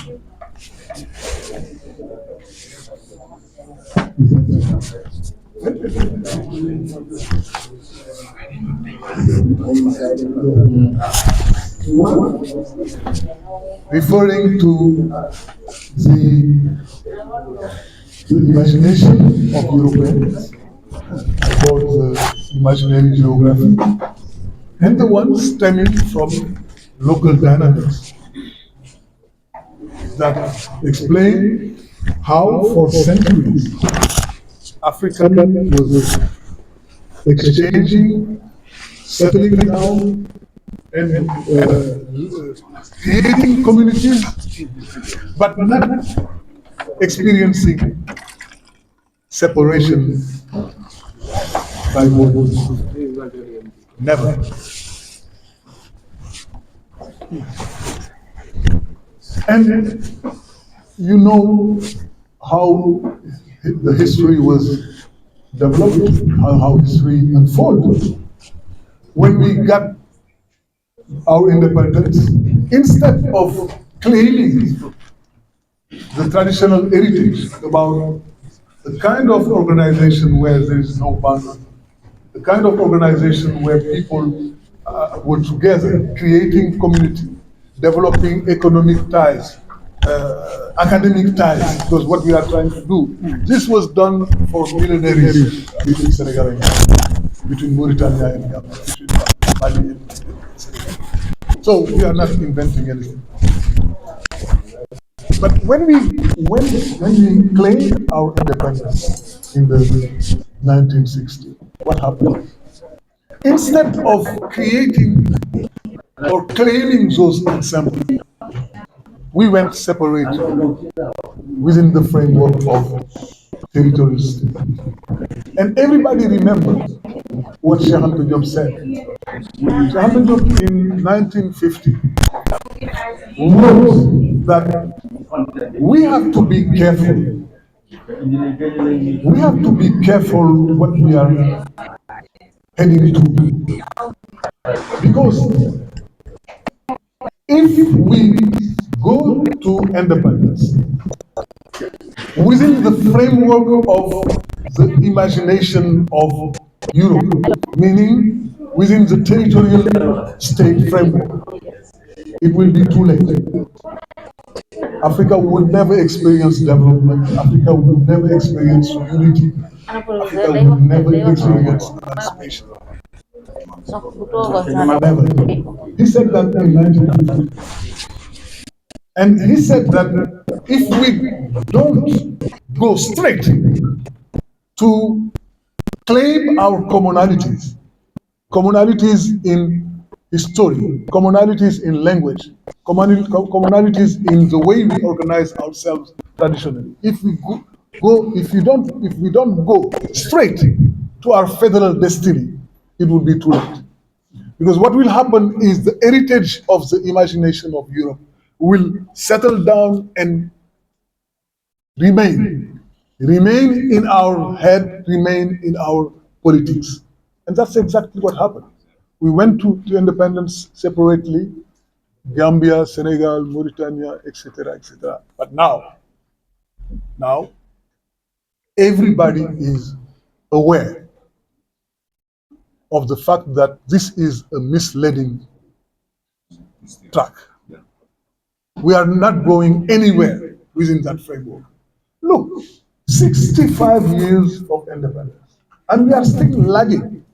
referring to the, the imagination of Europeans about the imaginary geography, and the one stemming from local dynamics that explain how for centuries Africa was exchanging, settling down, and creating communities, but not experiencing separation by borders. Never. And you know how the history was developed, how history unfolded. When we got our independence, instead of claiming the traditional heritage about the kind of organization where there is no boundary, the kind of organization where people were together, creating community, developing economic ties, academic ties, because what we are trying to do. This was done for millennials between Senegal and Gambia, between Mauritania and Gambia, between Mali and Senegal. So we are not inventing anything. But when we claimed our independence in the 1960s, what happened? Instead of creating or claiming those ensembles, we went separate within the framework of territories. And everybody remembers what Cheikh Anta Diop said. Cheikh Anta Diop in 1950 wrote that we have to be careful. We have to be careful what we are heading to. Because if we go to independence within the framework of the imagination of Europe, meaning within the territorial state framework, it will be too late. Africa will never experience development. Africa will never experience unity. Africa will never experience emancipation. Never. He said that in 1950. And he said that if we don't go straight to claim our commonalities, commonalities in history, commonalities in language, commonalities in the way we organize ourselves traditionally. If we don't go straight to our federal destiny, it will be too late. Because what will happen is the heritage of the imagination of Europe will settle down and remain in our head, remain in our politics. And that's exactly what happened. We went to independence separately, Gambia, Senegal, Mauritania, etc., etc. But now, everybody is aware of the fact that this is a misleading track. We are not going anywhere within that framework. Look, 65 years of independence, and we are still lagging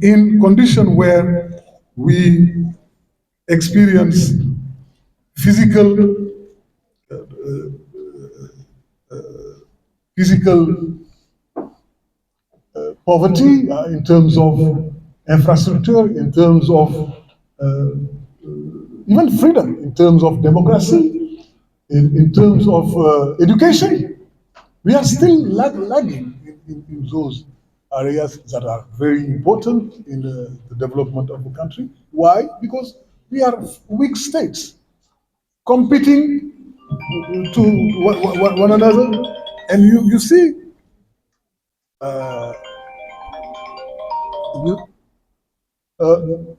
in condition where we experience physical physical poverty, in terms of infrastructure, in terms of even freedom, in terms of democracy, in terms of education. We are still lagging in those areas that are very important in the development of the country. Why? Because we are weak states competing to one another. And you see, uh, you,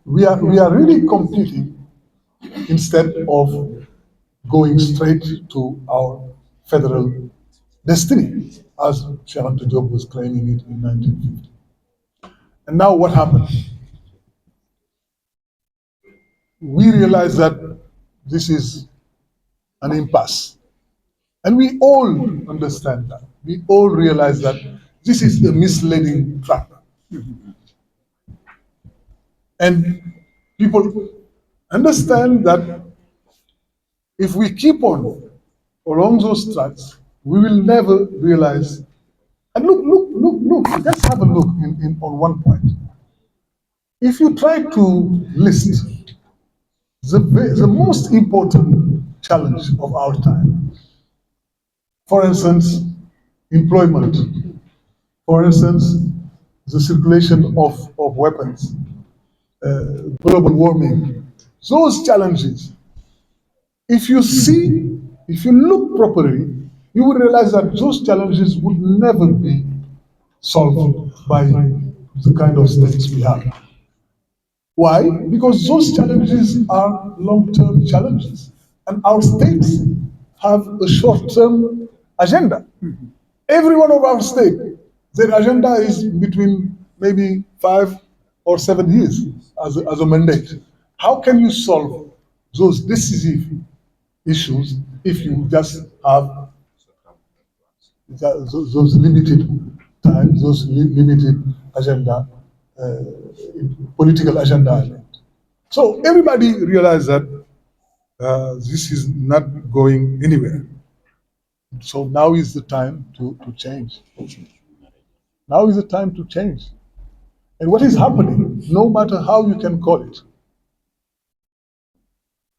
we are really competing instead of going straight to our federal destiny, as Sharon Job was claiming it in 1950. And now what happened? We realize that this is an impasse. And we all understand that. We all realize that this is a misleading track. And people understand that if we keep on along those tracks, we will never realize. And look, let's have a look on one point. If you try to list the most important challenge of our time, for instance, employment, for instance, the circulation of weapons, global warming, those challenges, if you see, if you look properly, you will realize that those challenges would never be solved by the kind of states we have. Why? Because those challenges are long-term challenges, and our states have a short-term agenda. Every one of our states, their agenda is between maybe 5 or 7 years as a mandate. How can you solve those decisive issues if you just have those limited times, those limited agenda, uh, political agenda? So everybody realized that this is not going anywhere. So now is the time to change. Now is the time to change. And what is happening, no matter how you can call it,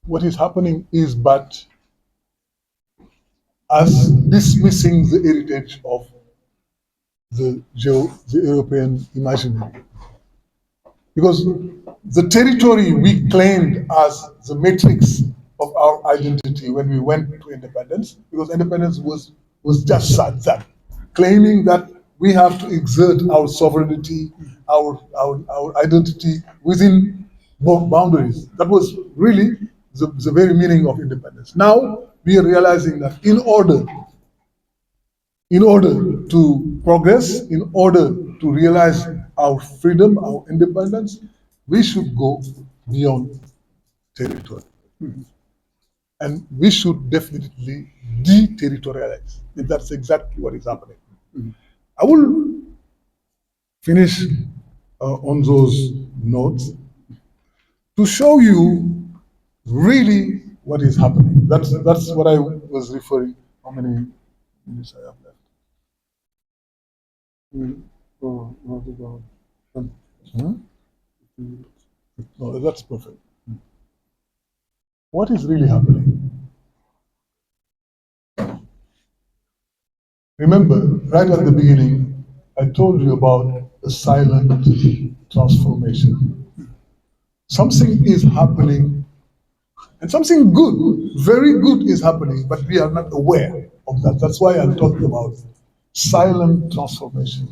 what is happening is but us dismissing the heritage of the European imaginary. Because the territory we claimed as the matrix of our identity when we went to independence, because independence was just that, claiming that we have to exert our sovereignty, our identity within both boundaries. That was really the very meaning of independence. Now we are realizing that in order to progress, in order to realize our freedom, our independence, we should go beyond territory. And we should definitely deterritorialize. And that's exactly what is happening. I will finish on those notes to show you really what is happening. That's what I was referring. How many minutes I have left? Hmm? No, that's perfect. What is really happening? Remember, right at the beginning, I told you about a silent transformation. Something is happening, and something good, very good is happening, but we are not aware of that. That's why I talked about silent transformation.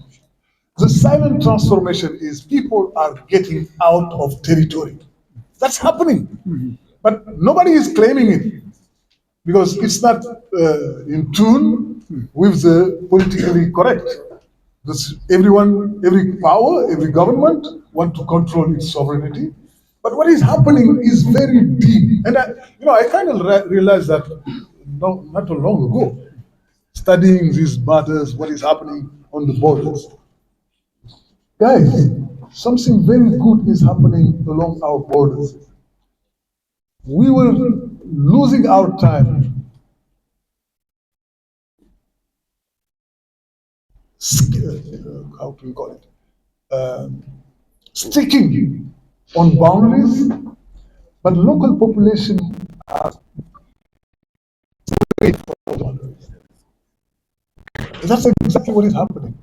The silent transformation is people are getting out of territory. That's happening, but nobody is claiming it because it's not in tune with the politically correct. Everyone, every power, every government want to control its sovereignty. But what is happening is very deep. And I kind of realized that not too long ago, studying these matters, what is happening on the borders. Guys, something very good is happening along our borders. We were losing our time how do you call it? Sticking on boundaries, but local population are away from those boundaries. That's exactly what is happening.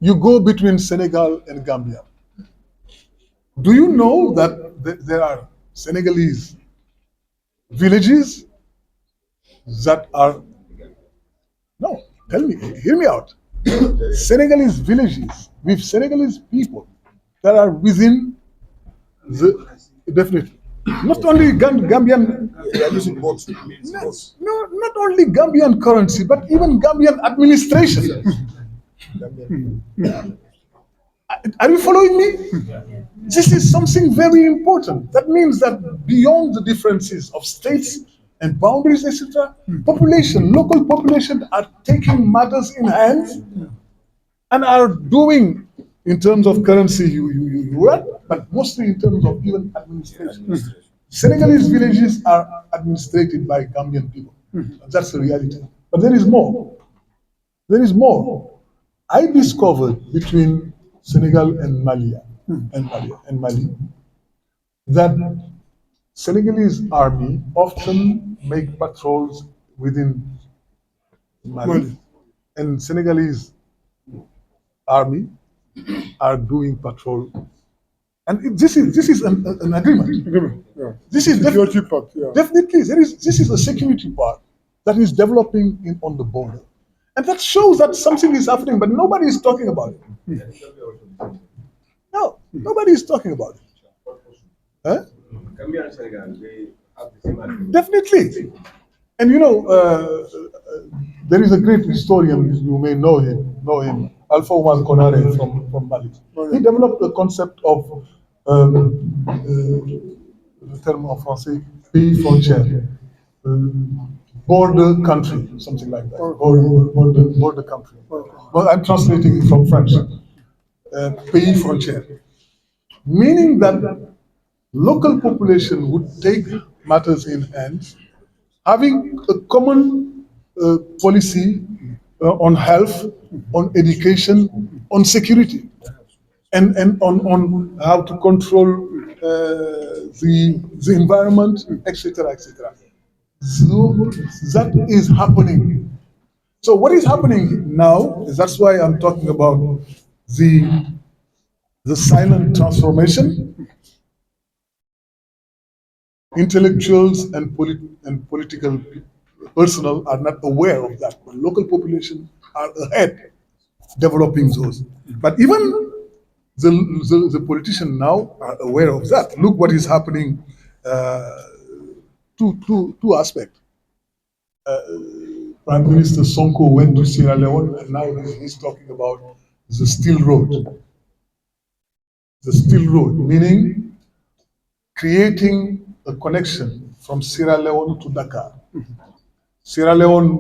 You go between Senegal and Gambia. Do you know that there are Senegalese villages that are, no, tell me, hear me out. Senegalese villages with Senegalese people that are within the, definitely, not only Gambian, They are using boats. no, not only Gambian currency, but even Gambian administration. Are you following me? This is something very important. That means that beyond the differences of states and boundaries, etc., population, local population are taking matters in hands and are doing, in terms of currency, you right, but mostly in terms of even administration. Senegalese villages are administrated by Gambian people. That's the reality. But there is more. There is more. I discovered between Senegal and Mali that Senegalese army often make patrols within Mali, and Senegalese army are doing patrol. And this is an agreement. Yeah. This is Security part, yeah. definitely this is a security part that is developing on the border, and that shows that something is happening, but nobody is talking about it. No, nobody is talking about it. Huh? Gambia and Senegal, they have the same agreement. Definitely. And you know, there is a great historian, you may know him, Alpha Omar Konare from Mali. He developed a concept of, le terme en français, pays frontière, border country, something like that, border country. Well, I'm translating it from French. Pays frontière, meaning that local population would take matters in hands, having a common policy on health, on education, on security, and on how to control the environment, etc., etc. So that is happening. So what is happening now is, that's why I'm talking about the silent transformation. Intellectuals and political personnel are not aware of that, but local population are ahead developing those. But even the politicians now are aware of that. Look what is happening. Two aspects. Prime Minister Sonko went to Sierra Leone, and now he's talking about the steel road. The steel road, meaning creating a connection from Sierra Leone to Dakar. Sierra Leone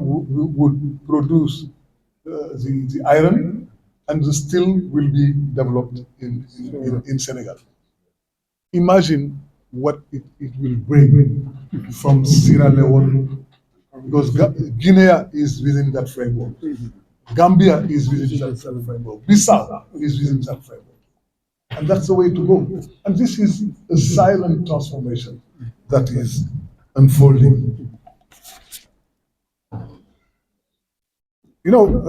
would produce the iron, and the steel will be developed in Senegal. Imagine what it will bring from Sierra Leone, because Guinea is within that framework. Gambia is within that framework. Bissau is within that framework. And that's the way to go. And this is a silent transformation that is unfolding. You know,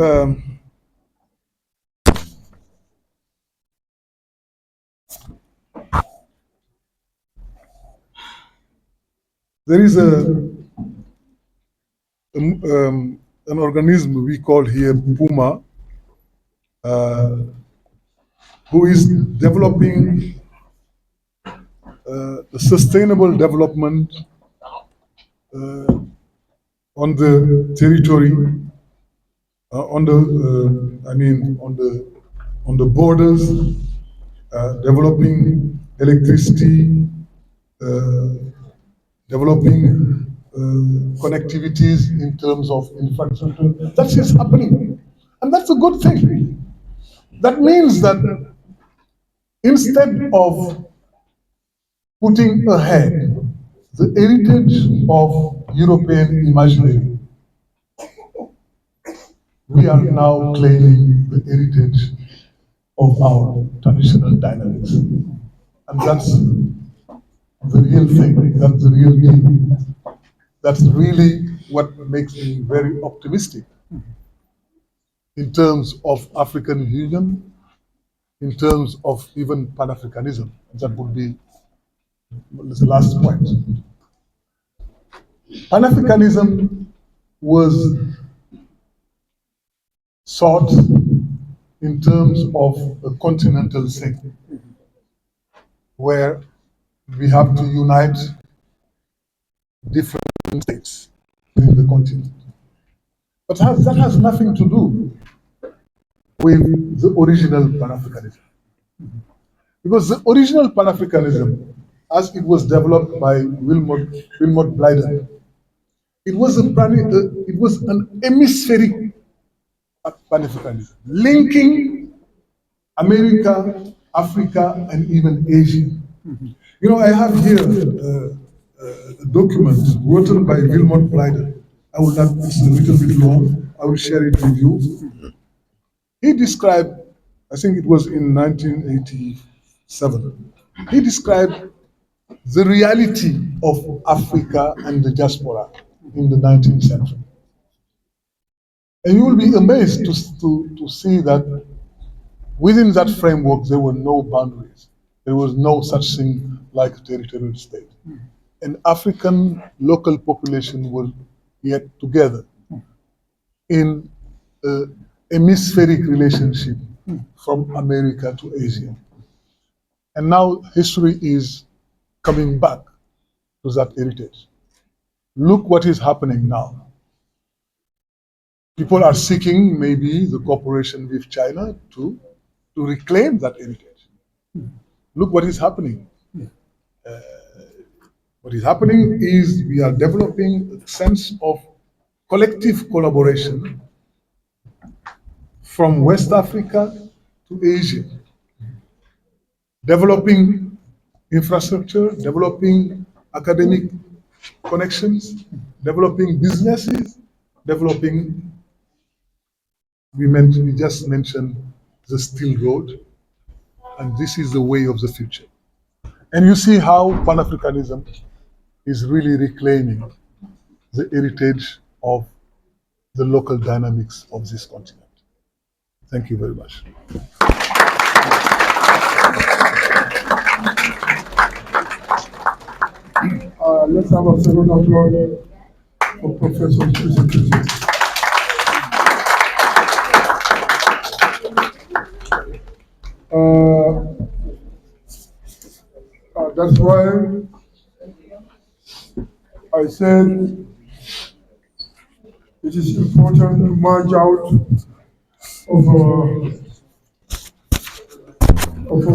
there is an organism we call here Puma, who is developing sustainable development on the territory, on the borders, developing electricity, developing connectivities in terms of infrastructure. That is happening, and that's a good thing. That means that instead of putting ahead the heritage of European imaginary, we are now claiming the heritage of our traditional dynamics. And that's the real thing, that's the real deal. That's really what makes me very optimistic in terms of African Union, in terms of even Pan-Africanism. That would be the last point. Pan-Africanism was sought in terms of a continental thing, where we have to unite different states within the continent. But that has nothing to do with the original Pan-Africanism. Because the original Pan-Africanism, as it was developed by Wilmot Blyden, it was an hemispheric Pan-Africanism, linking America, Africa, and even Asia. You know, I have here a document written by Wilmot Blyden. I will not, it's a little bit long, I will share it with you. He described, I think it was in 1987, he described the reality of Africa and the diaspora in the 19th century. And you will be amazed to see that within that framework, there were no boundaries. There was no such thing like a territorial state. And African local population were yet together in a hemispheric relationship from America to Asia. And now history is coming back to that heritage. Look what is happening now. People are seeking maybe the cooperation with China to reclaim that heritage. Look what is happening. What is happening is we are developing a sense of collective collaboration from West Africa to Asia, developing infrastructure, developing academic connections, developing businesses, developing, we just mentioned the Steel Road, and this is the way of the future. And you see how Pan-Africanism is really reclaiming the heritage of the local dynamics of this continent. Thank you very much. Let's have a second applause for Professor Visite. That's why I said it is important to march out of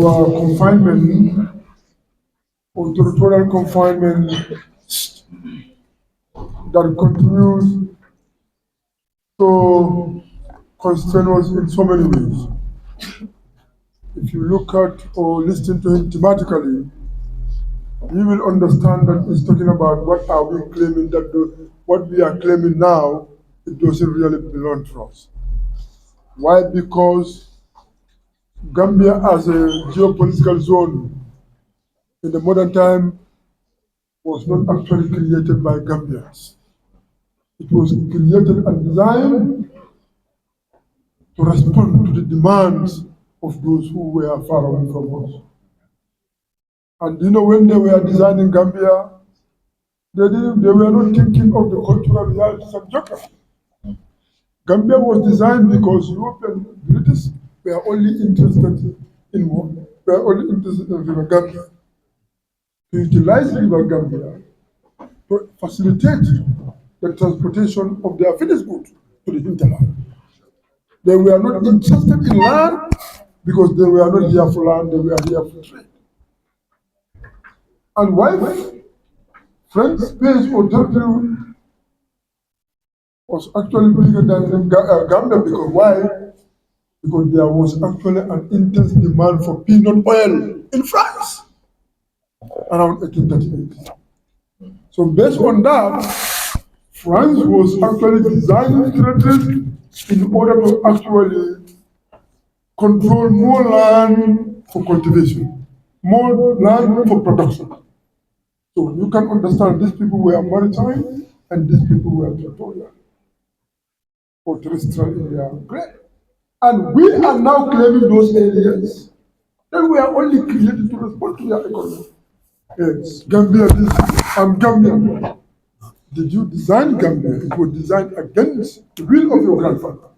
our confinement, or territorial confinement that continues to constrain us in so many ways. If you look at or listen to him thematically, you will understand that he's talking about what are we claiming, what we are claiming now, it doesn't really belong to us. Why? Because Gambia as a geopolitical zone in the modern time was not actually created by Gambians. It was created and designed to respond to the demands of those who were far away from us. And you know, when they were designing Gambia, they were not thinking of the cultural realities of geography. Gambia was designed because European British were only interested in what? Were only interested in River Gambia. To utilize River Gambia to facilitate the transportation of their finished goods to the hinterland. They were not interested in land because they were not here for land, they were here for trade. And why French space or territory was actually bigger than Gambia, because why? Because there was actually an intense demand for peanut oil in France around 1838. So based on that, France was actually designing territories in order to actually control more land for cultivation, more land for production. So you can understand these people were maritime and these people were territorial or terrestrial in their grade. And we are now claiming those areas that were only created to respond to their economy. Yes, Gambia, I'm Gambian. Did you design Gambia? It was designed against the will of your grandfather.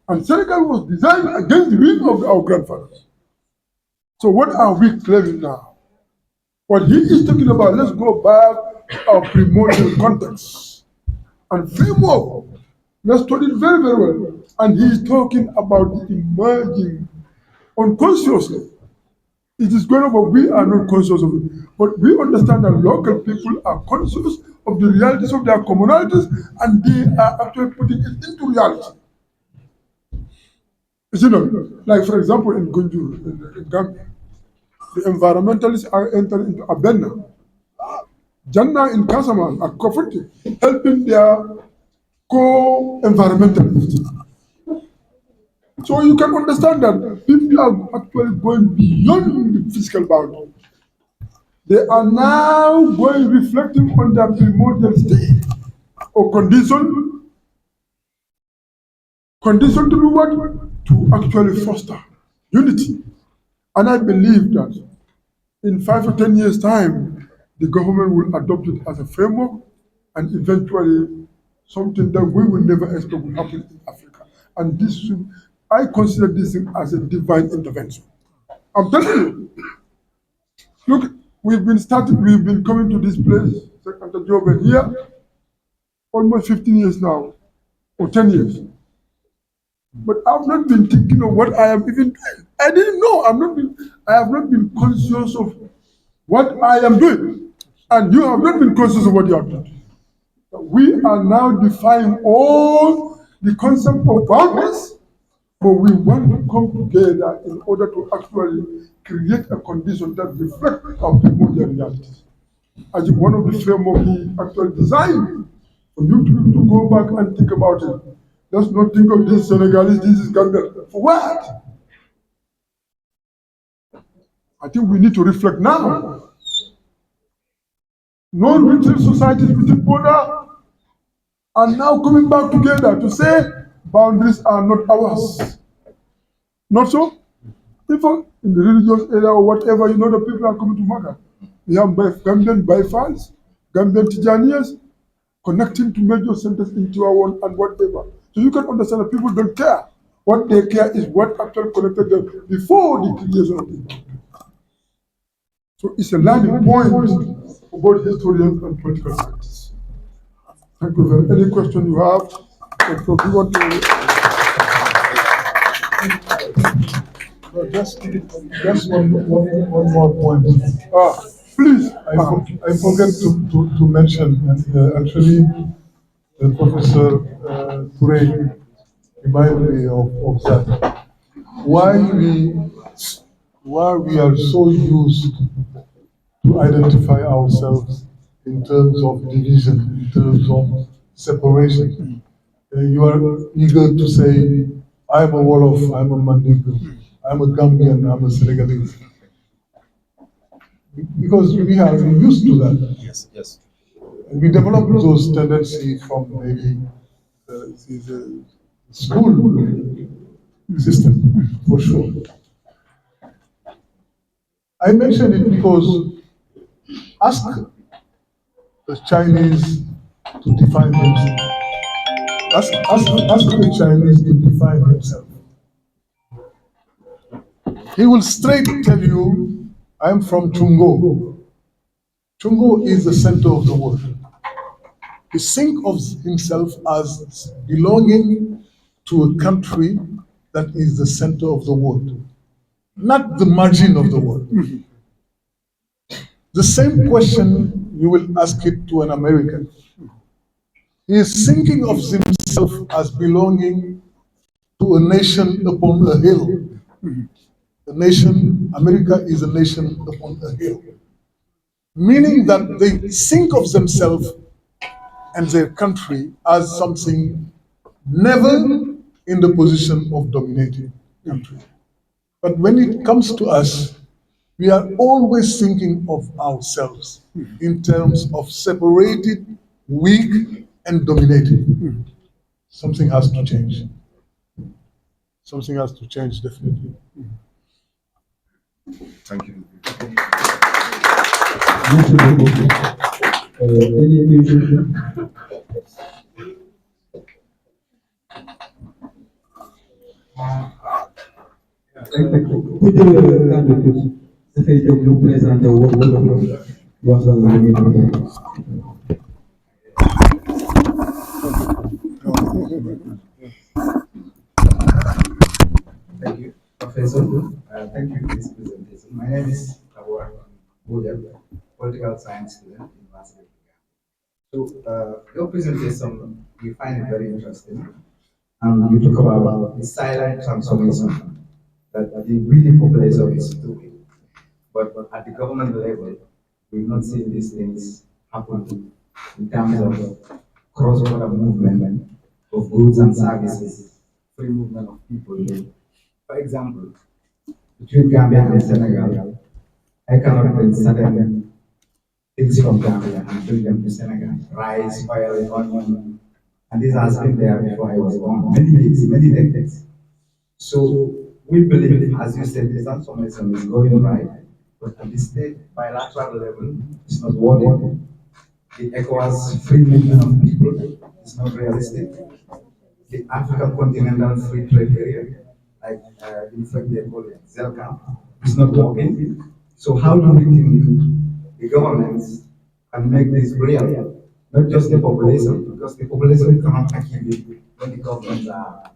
And Senegal was designed against the will of our grandfathers. So what are we claiming now? What he is talking about, let's go back to our primordial context and framework. Let's study it very, very well. And he is talking about the emerging unconsciously. It is going on, but we are not conscious of it. But we understand that local people are conscious of the realities of their commonalities and they are actually putting it into reality. You know, like for example in Gunjur, in Gambia, the environmentalists are entering into Abenna. Jannah in Casamance are confronting, helping their co-environmentalists. So you can understand that people are actually going beyond the physical boundary. They are now going reflecting on their primordial state or condition to do what? To actually foster unity. And I believe that in 5 or 10 years' time, the government will adopt it as a framework and eventually something that we will never expect will happen in Africa. And this should, I consider this thing as a divine intervention. I'm telling you. Look, we've been coming to this place, Secretary Job, here, almost 15 years now, or 10 years. But I've not been thinking of what I am even doing. I didn't know. I have not been conscious of what I am doing. And you have not been conscious of what you are doing. We are now defying all the concept of boundaries, but we want to come together in order to actually create a condition that reflects our primordial realities. As one of the framework he actually designed for you to go back and think about it. Let's not think of this Senegalese, this is Gambia. For what? I think we need to reflect now. Non-retail societies within border are now coming back together to say boundaries are not ours. Not so? Even in the religious area or whatever, you know, the people are coming to Makkah. We have Gambian Baifals, Gambian Tijanias, connecting to major centers in Tiwawan and whatever. So you can understand that people don't care. What they care is what actually connected them before the creation of it. So it's a learning point for both historians and political scientists. Thank you very much. Any question you have? If you want No, just one more point. please. I forget to mention, and actually, Professor Toure reminded me of that. Why we are so used to identify ourselves in terms of division, in terms of separation. You are eager to say, I'm a Wolof, I'm a Mandingo, I'm a Gambian, I'm a Senegalese. Because we are used to that. Yes. And we develop those tendencies from maybe the school system, for sure. I mentioned it because ask the Chinese to define themselves. Ask the Chinese to define himself. He will straight tell you, I'm from Chungo. Chungo is the center of the world. He thinks of himself as belonging to a country that is the center of the world, not the margin of the world. The same question you will ask it to an American. He is thinking of himself as belonging to a nation upon a hill. The nation, America is a nation upon a hill. Meaning that they think of themselves and their country as something never in the position of dominating country. But when it comes to us, we are always thinking of ourselves in terms of separated, weak, and dominated. Something has to change. Something has to change, definitely. Thank you. Any individual? Ku jël kàddu gi dafay jóg lu présenté wu wax la lu muy doon. Thank you, Professor. Thank you for this presentation. My name is Tawar Budel, political science student in Visite. So, your presentation, we find it very interesting. And you talk about the silent transformation that the greedy population is doing. But at the government level, we've not seen these things happen in terms of cross-border movement of goods and services, free movement of people. For example, between Gambia and Senegal, I cannot bring certain things from Gambia and bring them to Senegal. Rice, oil, onion, and this has been there before I was born, many years, many decades. So we believe, as you said, this transformation is going right, but at the state bilateral level, it's not working. The ECOWAS free movement of people is not realistic. The African continental free trade area, like in fact they call it ZELCAM, is not working. So how do we think the governments can make this real? Not just the population, because the population cannot achieve it when the governments are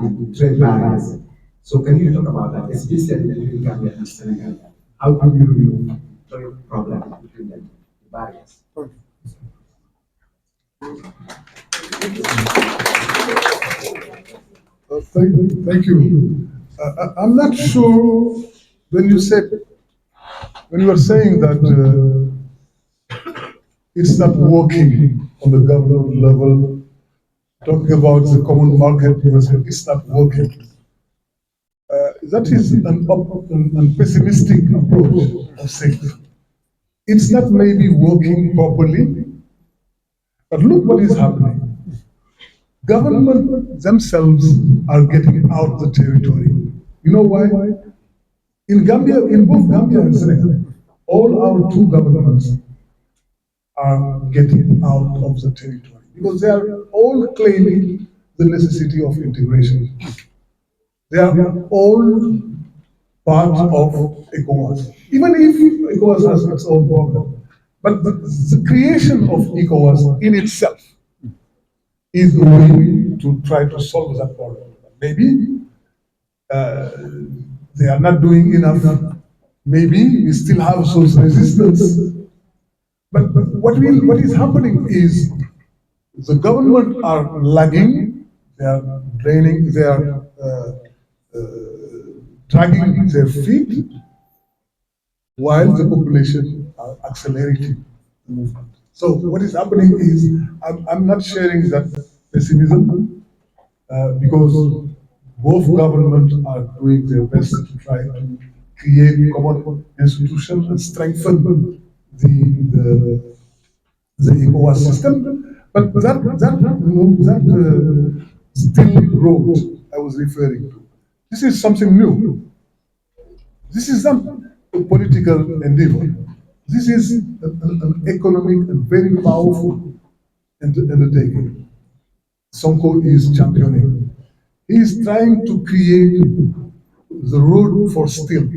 in trade barriers. So can you talk about that, especially between Gambia and Senegal? How do you remove the problem between them, the barriers? Thank you. I'm not sure when you said, when you were saying that it's not working on the government level, talking about the common market, you said it's not working. That is an pessimistic approach of things. It's not maybe working properly, but look what is happening. Government themselves are getting out the territory. You know why? In Gambia, in both Gambia and Senegal, all our two governments are getting out of the territory because they are all claiming the necessity of integration. They are all part of ECOWAS, even if ECOWAS has its own problem. But the creation of ECOWAS in itself is the way to try to solve that problem. Maybe they are not doing enough. Maybe we still have some resistance. But what is happening is the government are lagging, they are draining, they are dragging their feet, while the population are accelerating the movement. So what is happening is, I'm not sharing that pessimism because both governments are doing their best to try to create common institutions and strengthen the ECOWAS system. But that still road I was referring to, this is something new. This is not a political endeavor. This is an economic and very powerful undertaking. Sonko is championing. He is trying to create the road for steel,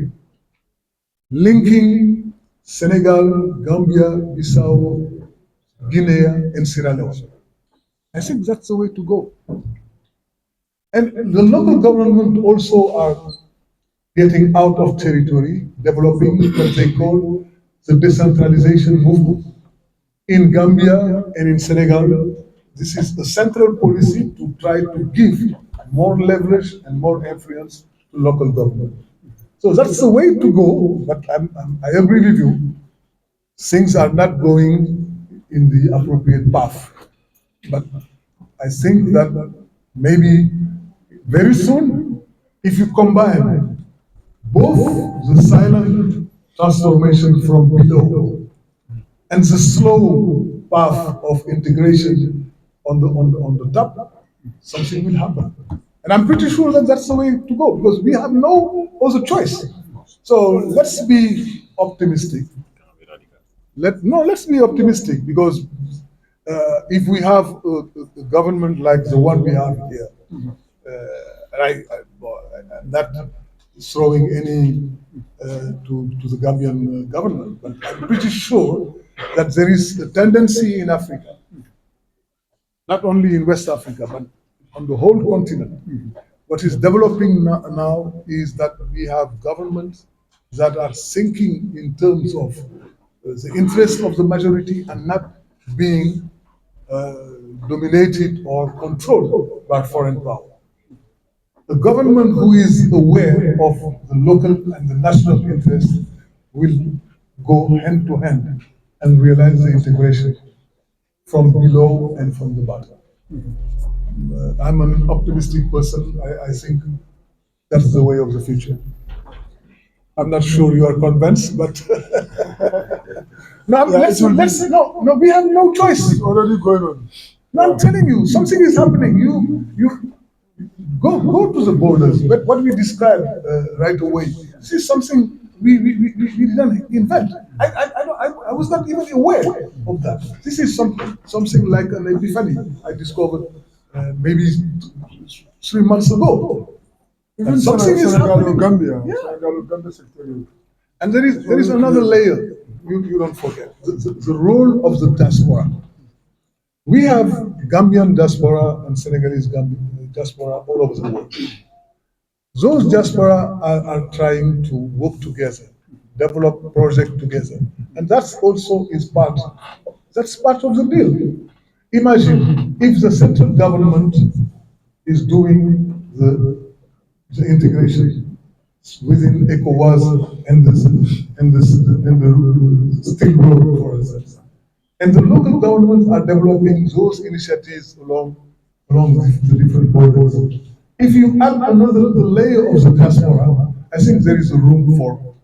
linking Senegal, Gambia, Bissau, Guinea, and Sierra Leone. I think that's the way to go. And the local government also are getting out of territory, developing what they call the decentralization movement. In Gambia and in Senegal, this is the central policy to try to give more leverage and more influence to local government. So that's the way to go, but I agree with you. Things are not going in the appropriate path. But I think that maybe very soon, if you combine both the silent transformation from below and the slow path of integration on the top, something will happen. And I'm pretty sure that that's the way to go because we have no other choice. So let's be optimistic. Let's be optimistic because if we have a government like the one we have here, I'm not throwing any to the Gambian government, but I'm pretty sure that there is a tendency in Africa, not only in West Africa, but on the whole continent. What is developing now is that we have governments that are thinking in terms of the interest of the majority and not being uh, dominated or controlled by foreign power. A government who is aware of the local and the national interest will go hand to hand and realize the integration from below and from the bottom. I'm an optimistic person. I think that's the way of the future. I'm not sure you are convinced, but no, no, we have no choice. It's already going on. No, I'm telling you, something is happening. You go to the borders. But what we described right away, this is something we didn't invent. I was not even aware of that. This is something like an epiphany I discovered maybe 3 months ago. Even And something is Senegal or happening. Gambia, Yeah. Senegal or Gambia secretariat. And there is another layer you don't forget the role of the diaspora. We have Gambian diaspora and Senegalese diaspora all over the world. Those diaspora are trying to work together, develop project together, and that's also that's part of the deal. Imagine if the central government is doing the integration within ECOWAS and the Steel Road, for instance. And the local governments are developing those initiatives along the different borders. If you add another layer of the diaspora, I think there is a room for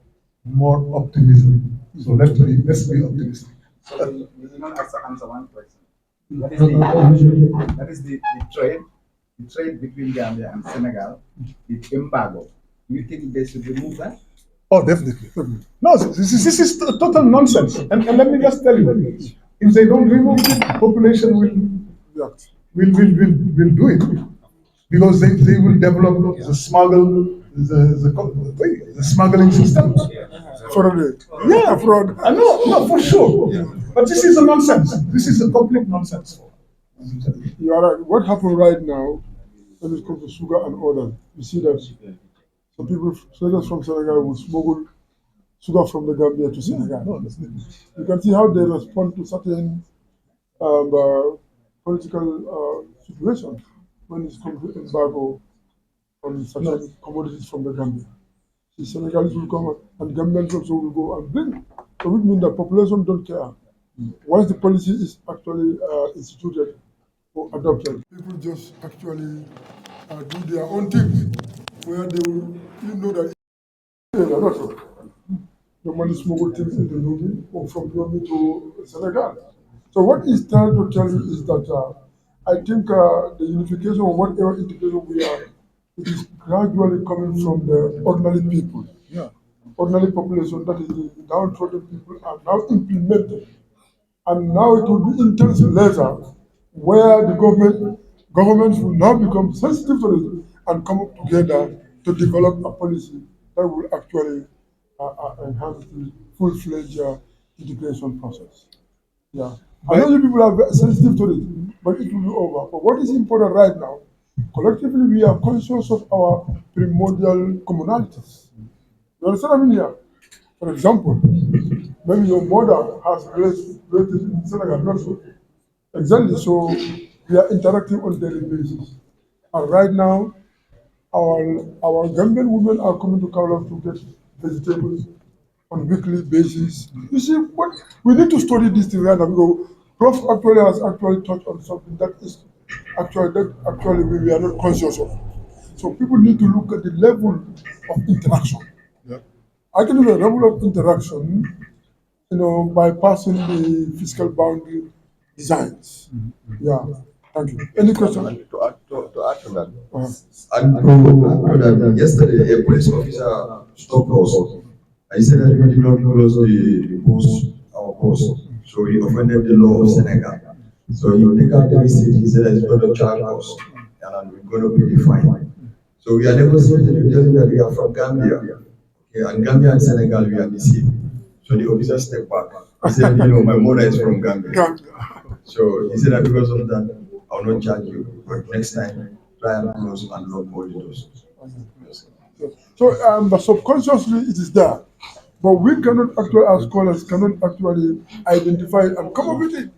more optimism. So let's be optimistic. So we did not answer one question. That is the trade between Gambia and Senegal, the embargo. Do you think they should remove that? Oh, definitely. No, this is total nonsense. And let me just tell you, if they don't remove it, population will do it because they will develop the smuggling systems. Fraud. Yeah, fraud. No, for sure. But this is a nonsense. This is a complete nonsense. You are right. What happened right now when it comes to sugar and oil? You see that some people, traders from Senegal, will smuggle sugar from the Gambia to Senegal. You can see how they respond to certain political situations when it comes to embargo on certain commodities from the Gambia. The Senegalese will come and Gambians also will go and bring. So which means the population don't care. Once the policy is actually instituted or adopted, people just actually do their own things where they will, you know that the money smuggled things into Lumi or from Lumi to Senegal. So what he's trying to tell you is that I think the unification or whatever integration we are, it is gradually coming from the ordinary people. Yeah. Ordinary population, that is the downtrodden people, are now implemented. And now it will be intense later where the governments will now become sensitive to it and come up together to develop a policy that will actually enhance the full-fledged integration process. Yeah. I know you people are very sensitive to it, but it will be over. But what is important right now, collectively we are conscious of our primordial commonalities. You understand what I mean here? For example, maybe your mother has relatives in Senegal, not so. Exactly, so we are interacting on a daily basis. And right now, our Gambian women are coming to Kaolack to get vegetables on a weekly basis. You see, what we need to study this thing right now because Prof actually has actually touched on something that is actually we are not conscious of. So people need to look at the level of interaction. Yeah. I can do a level of interaction, bypassing the fiscal boundary designs. Yeah. Thank you. Any question? And to add to that, Uh, and to that, yesterday a police officer stopped us. I said that we did not close the post, our post. So he offended the law of Senegal. So he take out the receipt, he said that he's going to charge us and we're going to pay the fine. So we are negotiating to tell him that we are from Gambia. Okay, and Gambia and Senegal, we are the same. So the officer stepped back. He said, my mother is from Gambia. So he said that because of that, I will not charge you. But next time, try and close and lock all the doors. but subconsciously it is there. But we cannot actually, as scholars, cannot actually identify it and come up with it.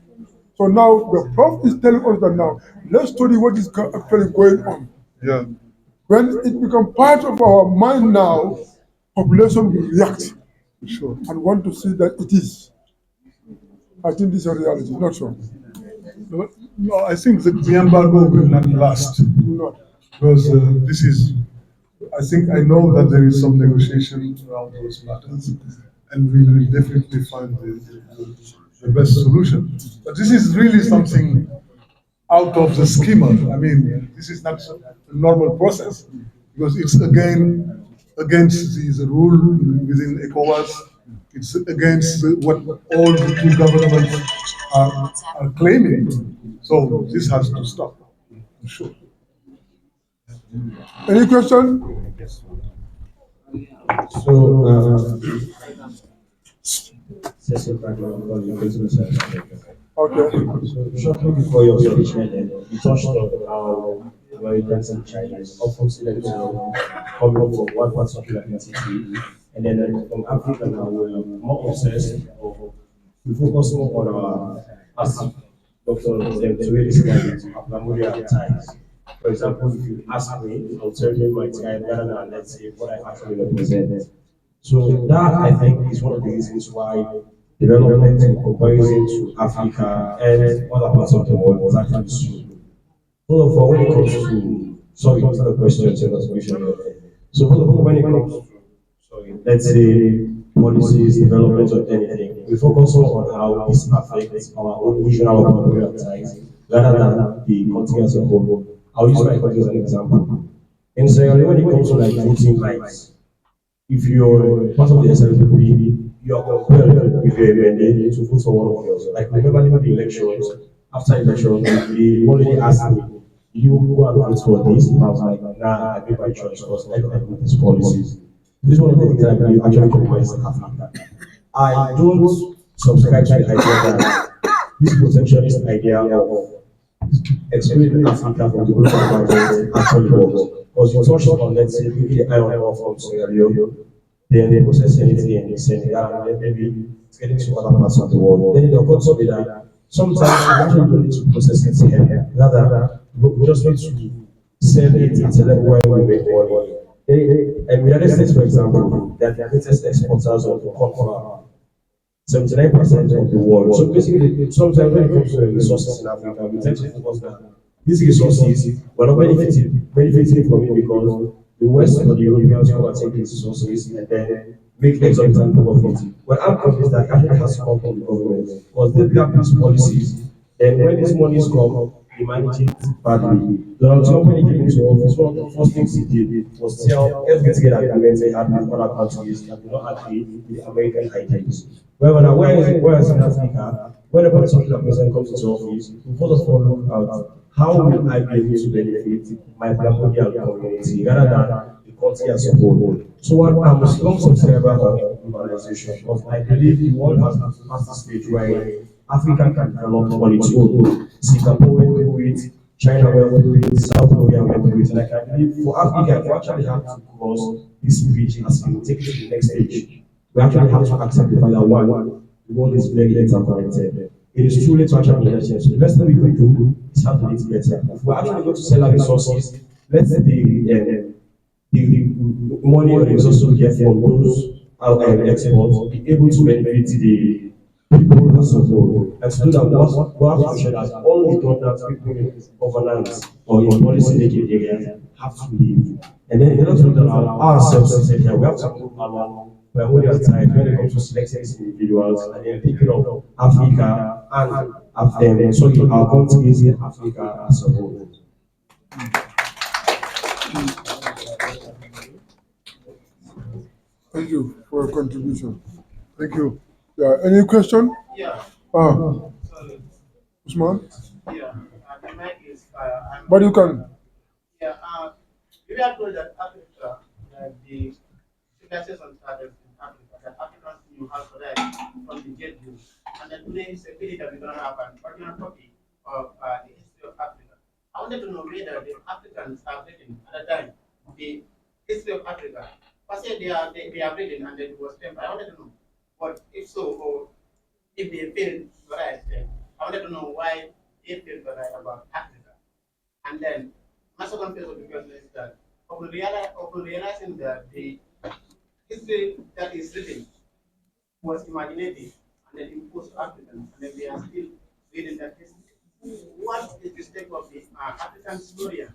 So now the prof is telling us that now, let's study what is actually going on. Yeah. When it becomes part of our mind now, population will react Sure. and want to see that it is. I think this is a reality, not so. No, I think that the embargo will not last Not. because this is. I think I know that there is some negotiation around those matters, and we will definitely find the best solution. But this is really something out of the schema. I mean, this is not a normal process because it's again against the rule within ECOWAS. It's against what all the two governments are claiming. So this has to stop. I'm sure. Any question? So, Cecil Franklin, Okay. so shortly before your speech ended, you touched on how Americans and Chinese often select coming from one particular entity, and then from Africa now we're more obsessed, or we focus more on our as Dr. to really describe it, primordial ties. For example, if you ask me, I'll tell you my tribe rather than let's say what I actually represent. So that I think is one of the reasons why development in comparison to Africa and other parts of the world was actually slow. First of all, when it comes to sorry, it's not a question, it's a question. So first of all, when it comes to sorry, let's say policies, development or anything, we focus more on how this affects our own regional or ties rather than the country as a whole. I'll use my country as an example. In Sierra Leone, when it comes to like voting rights, if you're part of the SLPP, you are compelled, if you're a mandate, to vote for one of yours. Like, remember even the elections, after elections, they already asked me, you go and vote for this? And I was like, nah, I made my choice because I don't agree with these policies. This is one of the things that I believe actually compromise Africa. I don't subscribe to the idea that this protectionist idea of excluding Africa from the global environment actually works. Because you touched on, let's say, maybe the iron ore from Sierra Leone, then they process anything in Senegal, and then maybe it's getting to other parts of the world. Then it occurs to me that sometimes we actually don't need to process it here. Rather, we just need to sell it at a level where we make money. And the United States, for example, they are the greatest exporters of copper. 79% of the world. So basically, sometimes when it comes to resources in Africa, we tend to focus that these resources we're not benefiting from it because the West or the Europeans come and take these resources and then make exorbitant profit. Well, I'm convinced that actually has to come from the government because they have these policies. And when these monies come, they manage it badly. Donald Trump, when he came into office, one of the first things he did was tell everything to get agreements they had with other countries that do not agree with the American ideas. Well, now, whereas in Africa, when a particular president comes into office, we first of all look at how will I be able to benefit my primordial community rather than the country as a whole. So I'm a strong subscriber of globalization because I believe the world has passed the stage where Africa can develop on its own. Singapore went through it, China went through it, South Korea went through it, and I can believe for Africa, if we actually have to cross this bridge as we take it to the next stage, we actually have to accept the fact that one, the world is very interconnected. It is truly to actually understand. So the best thing we can do is have to make it better. If we're actually going to sell our resources, let's the money or the resources we get from those exports be able to benefit people as a whole. And to do that, we have to ensure that all the donors, people in governance or in policy making areas have to leave. And then in order to do that, ourselves here, we have to move along. We're only aside when it comes to selecting these individuals and then thinking of Africa and sorry, our countries in Africa as a whole. Thank you for your contribution. Thank you. Yeah, any question? Yeah. Sorry. Usman? Yeah. The mic is. But you can. Yeah. We are told that Africa, the civilization started in Africa, that Africans knew how to write from the get-go. And then today is a period that we're going to have an original copy of the history of Africa. I wanted to know whether the Africans have written at the time the history of Africa. I said they are written and then it was stamped. I wanted to know what, if so, or if they failed to write them. I wanted to know why they failed to write about Africa. And then my second phase of the question is that upon realizing that the history that is written was imaginative and then imposed to Africans, and then we are still reading that history. What is the step of the African historians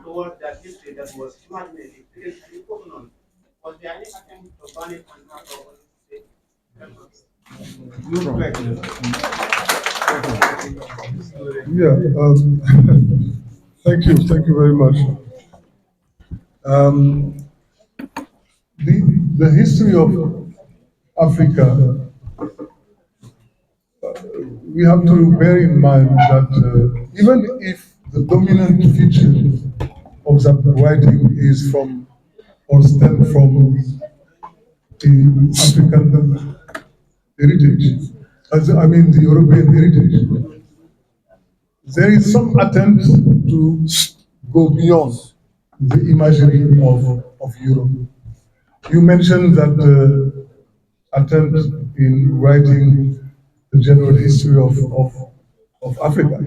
towards that history that was imaginative? Because and imposed on, was there any attempt to burn it and not over it? Yeah, thank you very much. Um, the history of Africa, we have to bear in mind that even if the dominant feature of that writing is from or stem from the African heritage, I mean the European heritage, there is some attempt to go beyond the imagery of Europe. You mentioned that attempt in writing the general history of Africa.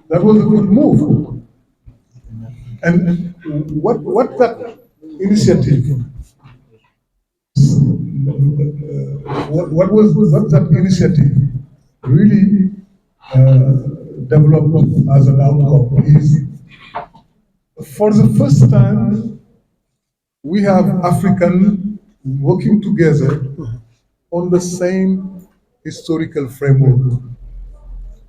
That was a good move. And what that initiative, what that initiative really developed as an outcome is, for the first time, we have African working together on the same historical framework.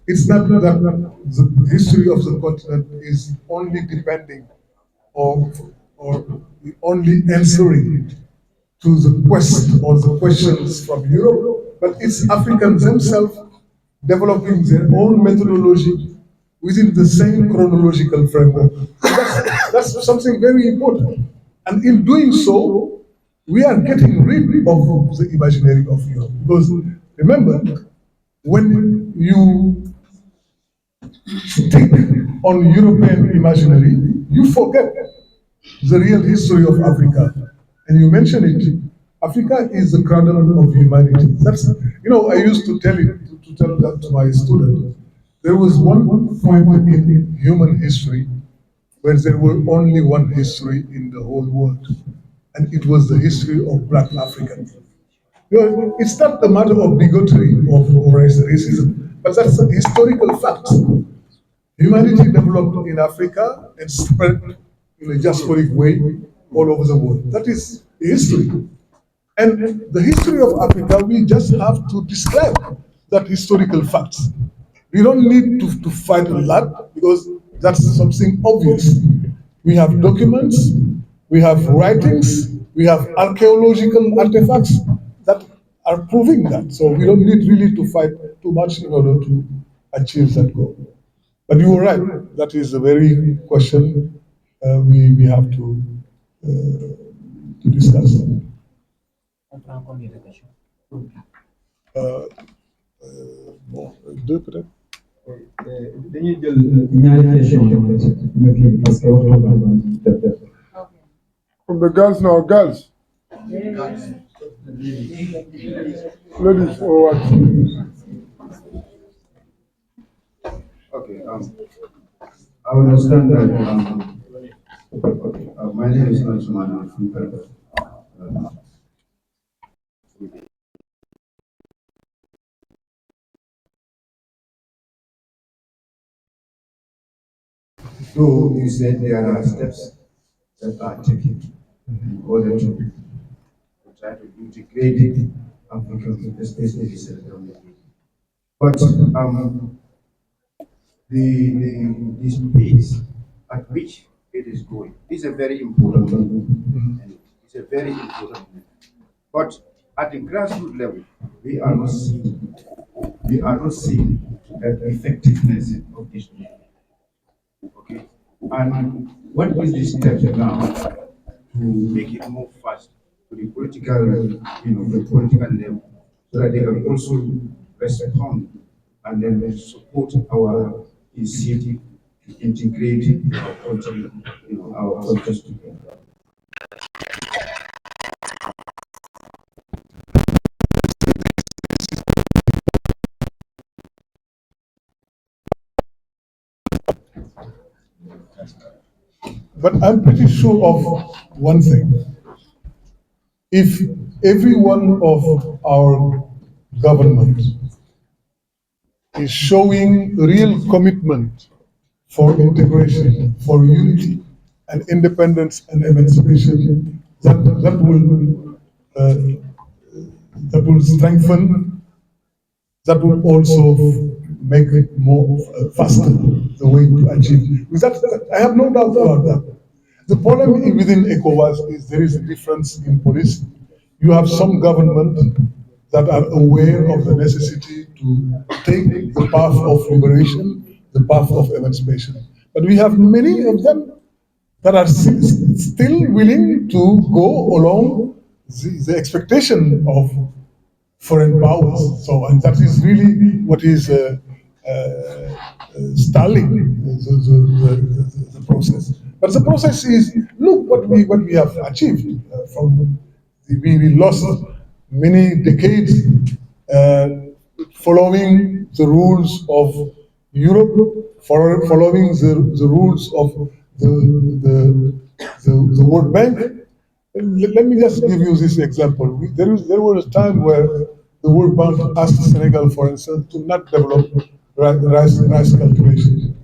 It's not that the history of the continent is only depending or, or only answering to the quest or the questions from Europe, but it's Africans themselves developing their own methodology within the same chronological framework. That's something very important. And in doing so, we are getting rid of the imaginary of Europe. Because remember, when you stick on European imaginary, you forget the real history of Africa. And you mentioned it. Africa is the cradle of humanity. That's, I used to tell that to my students. There was one point in human history where there were only one history in the whole world, and it was the history of Black Africans. It's not a matter of bigotry or racism, but that's a historical fact. Humanity developed in Africa and spread in a diasporic way all over the world. That is history. And the history of Africa, we just have to describe that historical facts. We don't need to fight a lot because that's something obvious. We have documents, we have writings, we have archaeological artifacts that are proving that. So we don't need really to fight too much in order to achieve that goal. But you were right. That is a very question we have to discuss. Bon, deux peut-être. dañuy jël ñaari question ñu kii parce que waxtu From the girls now, girls. Ladies, or what? Okay. I understand that. Okay. My name is Ansumana. I'm from Peru. Though you said there are steps that are taken in order to try to integrate Africans, especially the Senegal. But the pace at which it is going is a very important one. And it's a very important one. But at the grassroots level, we are not seeing that effectiveness of this movement. Okay. And what is the steps now to make it move fast to the political, the political level, so that they can also respond and then support our initiative to integrate our country, our cultures together. But I'm pretty sure of one thing. If every one of our government is showing real commitment for integration, for unity, and independence and emancipation, uh, that will strengthen, that will also make it more faster the way to achieve. With that, I have no doubt about that. The problem within ECOWAS is there is a difference in policy. You have some governments that are aware of the necessity to take the path of liberation, the path of emancipation. But we have many of them that are still willing to go along the expectation of foreign powers. So, and that is really what is stalling the process. But the process is, look what we have achieved from we lost many decades uh, following the rules of Europe, following the rules of the World Bank. Let me just give you this example. There was a time where the World Bank asked Senegal, for instance, to not develop rice cultivation.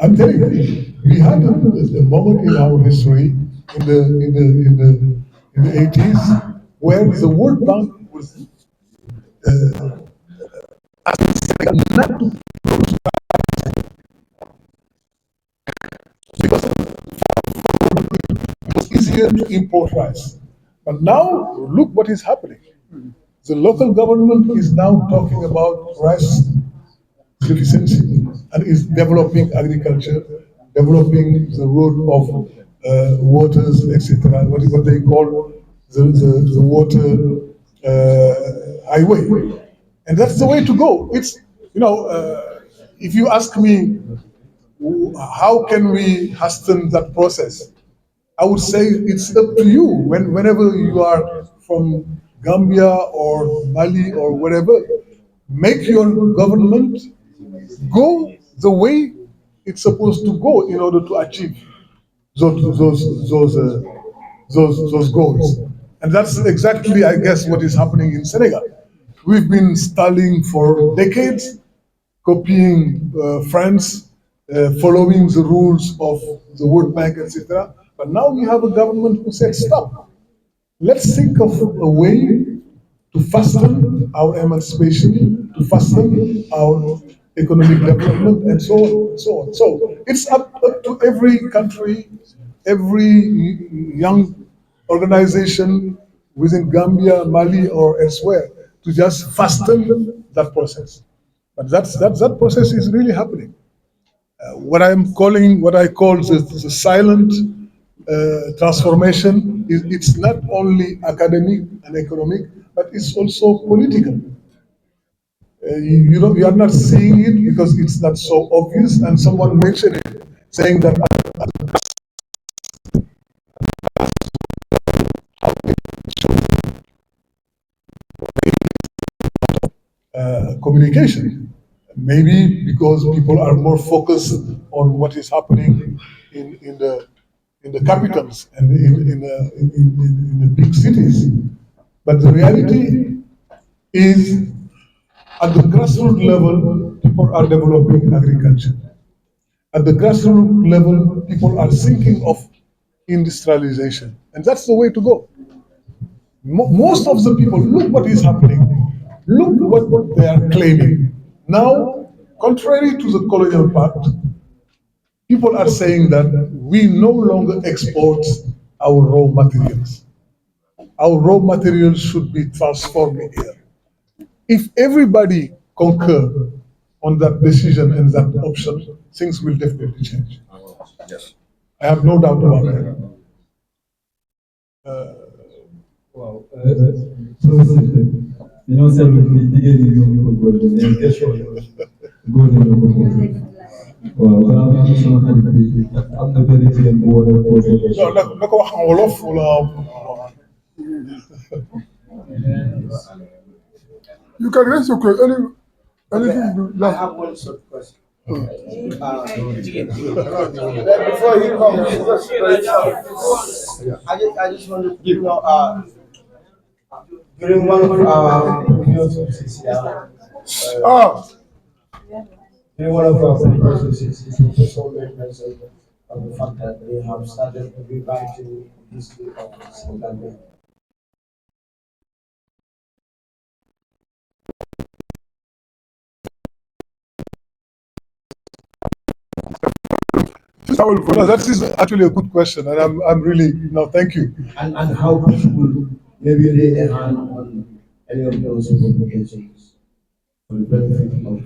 I'm telling you, we had a moment in our history in the 80s where the World Bank was asking Senegal not to, because it was easier to import rice. But now look what is happening. The local government is now talking about rice sufficiency and is developing agriculture, developing the road of waters, etc. What they call the water highway, and that's the way to go. It's if you ask me how can we hasten that process, I would say it's up to you. Whenever you are from Gambia or Mali or wherever, make your government go the way it's supposed to go in order to achieve those goals. And that's exactly, I guess, what is happening in Senegal. We've been stalling for decades, copying France, following the rules of the World Bank, etc. But now we have a government who said, stop. Let's think of a way to fasten our emancipation, to fasten our economic development, and so on and so on. So it's up to every country, every young organization within Gambia, Mali, or elsewhere to just fasten that process. But that process is really happening. What I call the silent transformation is it's not only academic and economic, but it's also political. You are not seeing it because it's not so obvious, and someone mentioned it, saying that communication. Maybe because people are more focused on what is happening in the capitals and in the big cities. But the reality is, at the grassroots level, people are developing agriculture. at the grassroots level, people are thinking of industrialization, and that's the way to go. Most of the people, look what is happening. Look what they are claiming. Now, contrary to the colonial pact, people are saying that we no longer export our raw materials. Our raw materials should be transformed here. If everybody concur on that decision and that option, things will definitely change. Yes. I have no doubt about that. waaw professeur dañoo seetlu ni jigéen ñi ñoom ñoo ko góor ñi mais question yi góor ñi ñoo ko posé waaw balaa maa ngi sama xarit bi am na benn jigéen bu war a posé question. Non, na ko wax en wolof wala. You can raise your question. Anything. I have one short question. Before he comes, I just want to give during one of our conferences, during one of our conferences, the professor made mention of the fact that they have started rewriting the history of Gambia. No, that is actually a good question, and I'm really no, thank you. And how people maybe lay a hand on any of those publications for the benefit of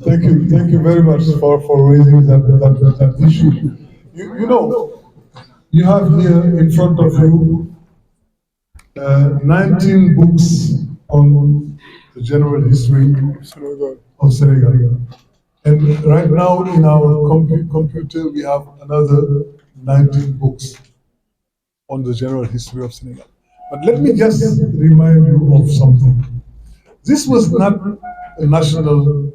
Thank you very much for raising that issue. You know, you have here in front of you 19 books on the general history of Senegal. And right now in our computer, we have another 19 books on the general history of Senegal. But let me just remind you of something. This was not a national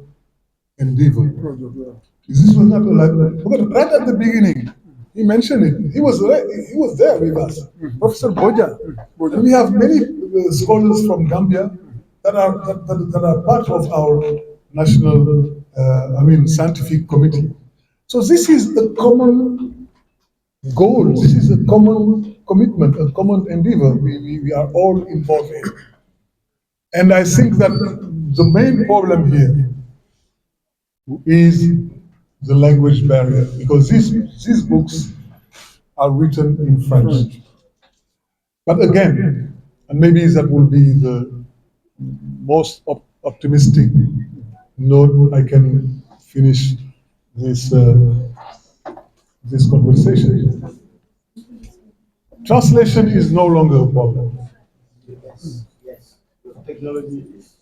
endeavor. This was not because right at the beginning, he mentioned it. He was there with us, Professor Boja. And we have many scholars from Gambia that are part of our national, scientific committee. So this is a common goal. This is a common commitment, a common endeavor. We are all involved in. And I think that the main problem here is the language barrier, because these books are written in French. But again, and maybe that will be the most optimistic note I can finish this this conversation. Translation is no longer a problem. Yes. Technology is.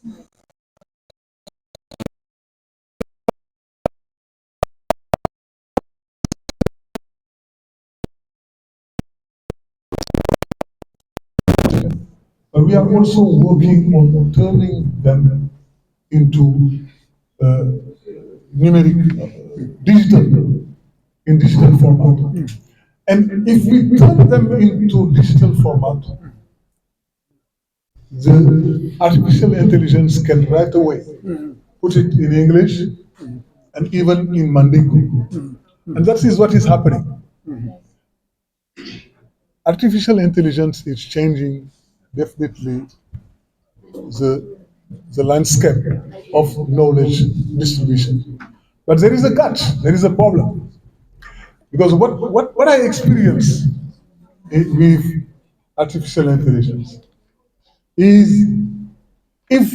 But we are also working on turning them into numeric, digital, in digital format. And if we turn them into digital format, the artificial intelligence can right away put it in English and even in Mandingo. And that is what is happening. Artificial intelligence is changing definitely the landscape of knowledge distribution. But there is a catch, there is a problem. Because what I experience with artificial intelligence is if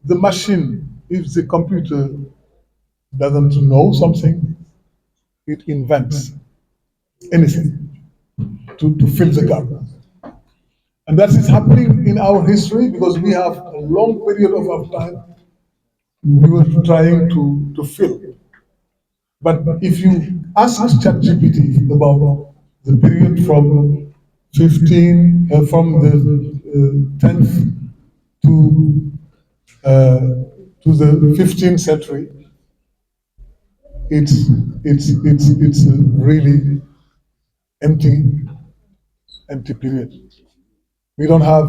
the machine, if the computer doesn't know something, it invents anything to fill the gap. And that is happening in our history because we have a long period of our time we were trying to fill. But if you ask ChatGPT about the period from from the 10th to the 15th century, it's a really empty period. We don't have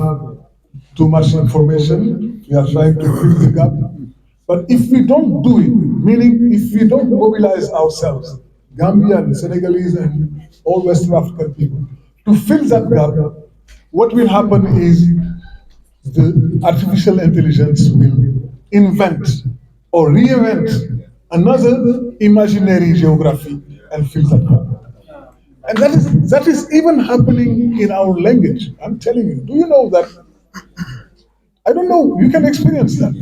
too much information. We are trying to fill the gap. But if we don't do it, meaning if we don't mobilize ourselves, Gambian, Senegalese, and all West African people, to fill that gap, what will happen is the artificial intelligence will invent or reinvent another imaginary geography and fill that gap. And that is even happening in our language. I'm telling you. Do you know that? I don't know. You can experience that.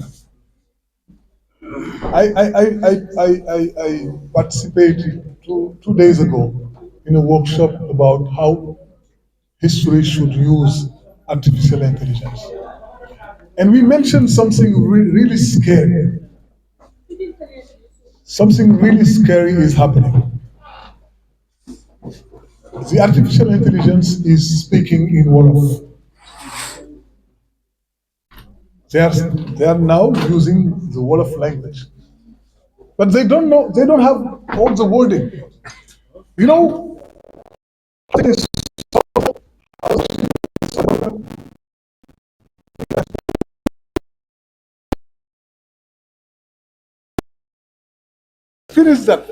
I participated 2 days ago in a workshop about how history should use artificial intelligence. And we mentioned something really scary. Something really scary is happening. The artificial intelligence is speaking in Wolof. They are now using the Wolof language. But they don't know, they don't have all the wording. You know, this finish that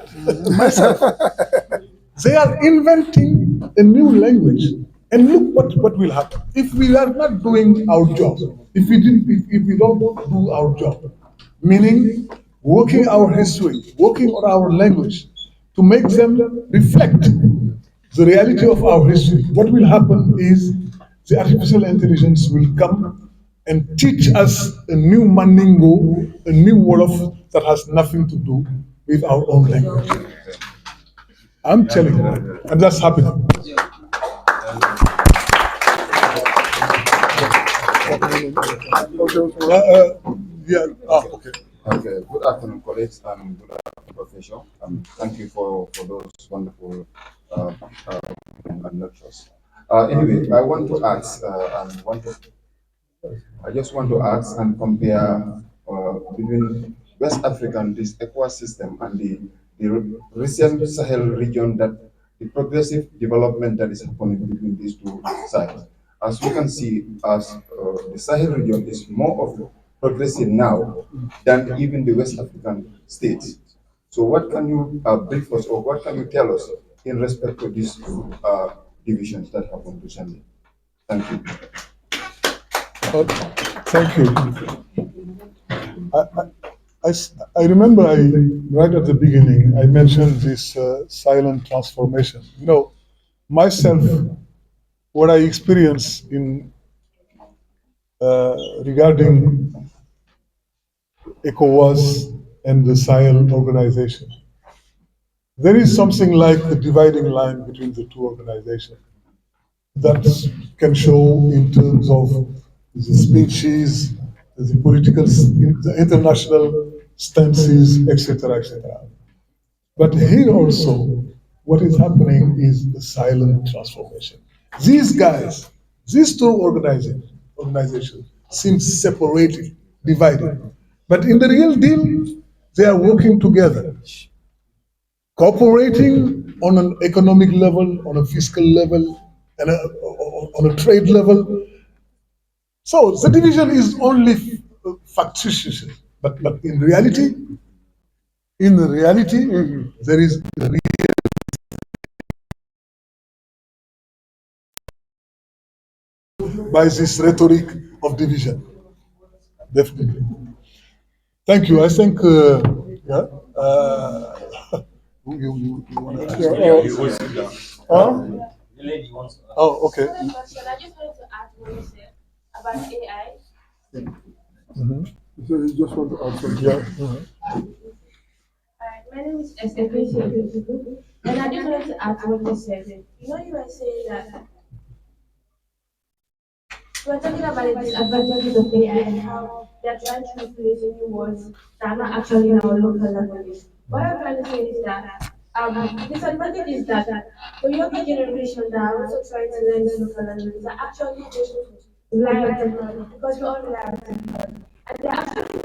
myself. They are inventing a new language. And look what will happen. If we are not doing our job, if we don't do our job, meaning working our history, working on our language, to make them reflect the reality of our history, what will happen is the artificial intelligence will come and teach us a new Mandingo, a new Wolof that has nothing to do with our own language. I'm telling you, and that's happening. Yeah. Okay. Okay. Good afternoon, colleagues, and good afternoon, Professor. Thank you for those wonderful uh, uh, and lectures. Anyway, I just want to ask and compare between West African this ecosystem and the recent Sahel region, that the progressive development that is happening between these two sides. As we can see, as the Sahel region is more of progressive now than even the West African states. So, what can you brief us, or what can you tell us in respect to these two divisions that happened recently? Thank you. Thank you. I, I remember right at the beginning, I mentioned this silent transformation. You know, myself, what I experienced in regarding ECOWAS and the Sahel organization, there is something like a dividing line between the two organizations that can show in terms of the speeches, the political, the international stances, etc., etc. But here also, what is happening is a silent transformation. These guys, these two organizations seem separated, divided. But in the real deal, they are working together, cooperating on an economic level, on a fiscal level, and on a trade level. So the division is only factitious, but in reality, there is by this rhetoric of division. Definitely. Thank you. I think, yeah. You want to ask? Oh, okay. I just wanted to ask what you said about AI. Mhm. So you just want to add something? Yeah. My name is SFC, and I just wanted to ask what you said. You know, you were saying that we were talking about the disadvantages of AI and how they're trying to replace new words that are not actually in our local languages. What I'm trying to say is that the disadvantage is that the younger generation that are also trying to learn the local languages are actually going to rely on technology because we all rely on technology. And they're actually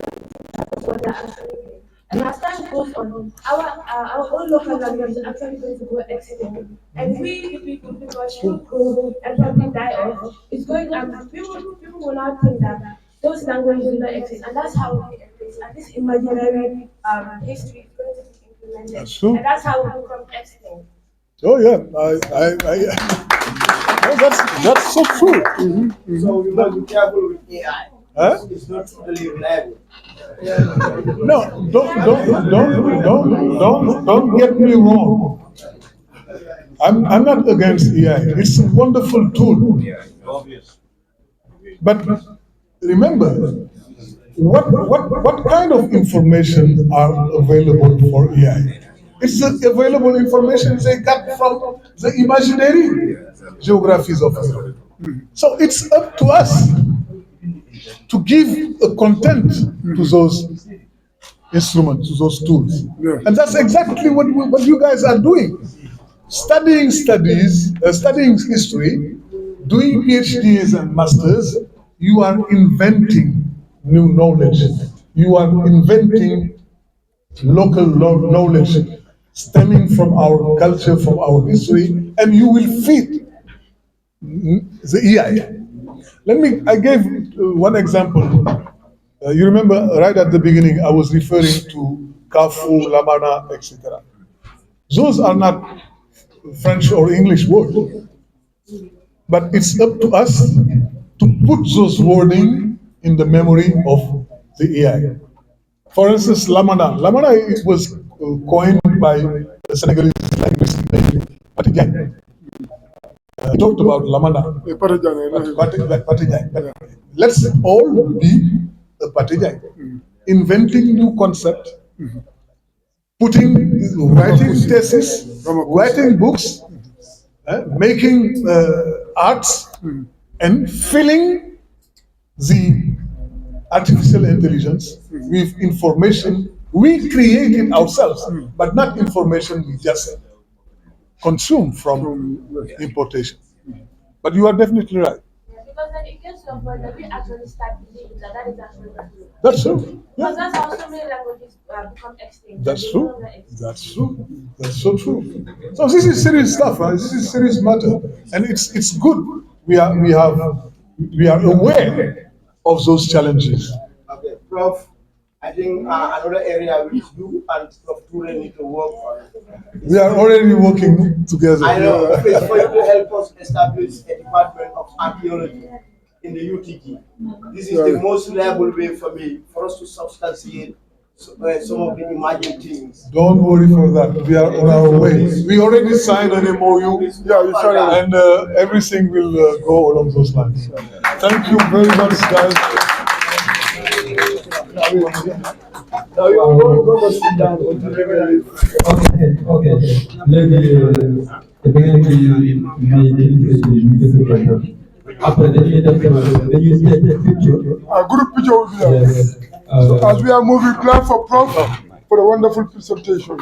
what they're actually doing. And as time goes on, our own local language is actually going to go extinct. And we, the people, because we grow and probably die off, it's going, people will now think that those languages do not exist. And that's how we erase this, and this imaginary history is going to be implemented. That's true. And that's how we become extinct. Oh yeah, no, that's so true. So we must be careful with AI. Huh? It's not totally reliable. No, don't get me wrong. I'm not against AI. It's a wonderful tool. But remember, what kind of information are available for AI? It's the available information they got from the imaginary geographies of Europe. So it's up to us to give a content to those instruments, to those tools. And that's exactly what you guys are doing. Studying history, doing PhDs and masters, you are inventing new knowledge. You are inventing local knowledge stemming from our culture, from our history, and you will feed the EI. I gave one example. You remember right at the beginning, I was referring to Kafu, Lamana, etc. Those are not French or English words, but it's up to us to put those wording in the memory of the AI. For instance, Lamana. Lamana it was coined by the Senegalese linguist named Patidjan. He talked about Lamana. Patidjan. Let's all be a Patidjan. Inventing new concept, writing thesis, writing books, making arts, and filling the artificial intelligence with information we created ourselves, but not information we just consume from importation. But you are definitely right. Yeah, because then it gets to a point that we actually start believing that is actually not true. That's true. Because that's how so many languages become extinct. That's They no true. longer exist. That's true. That's so true. So this is serious stuff, right? This is serious matter, and it's good. We are aware of those challenges. Okay, Prof. I think another area which you and Prof. Ture need to work on. We are already working together. I know. It's for you to help us establish a department of archaeology in the UTG. This is the most reliable way for me for us to substantiate some of the imagined things. Don't worry for that. We are on our way. We already signed an MOU. Yeah, you signed it. And everything will go along those lines. Thank you very much, guys. Now you are going to sit down. Okay. After the you take the picture. A group picture will be there. Yes. So as we are moving, clap for Prof for a wonderful presentation.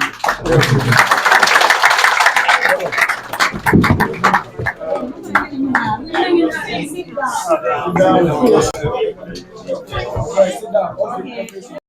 Sit down.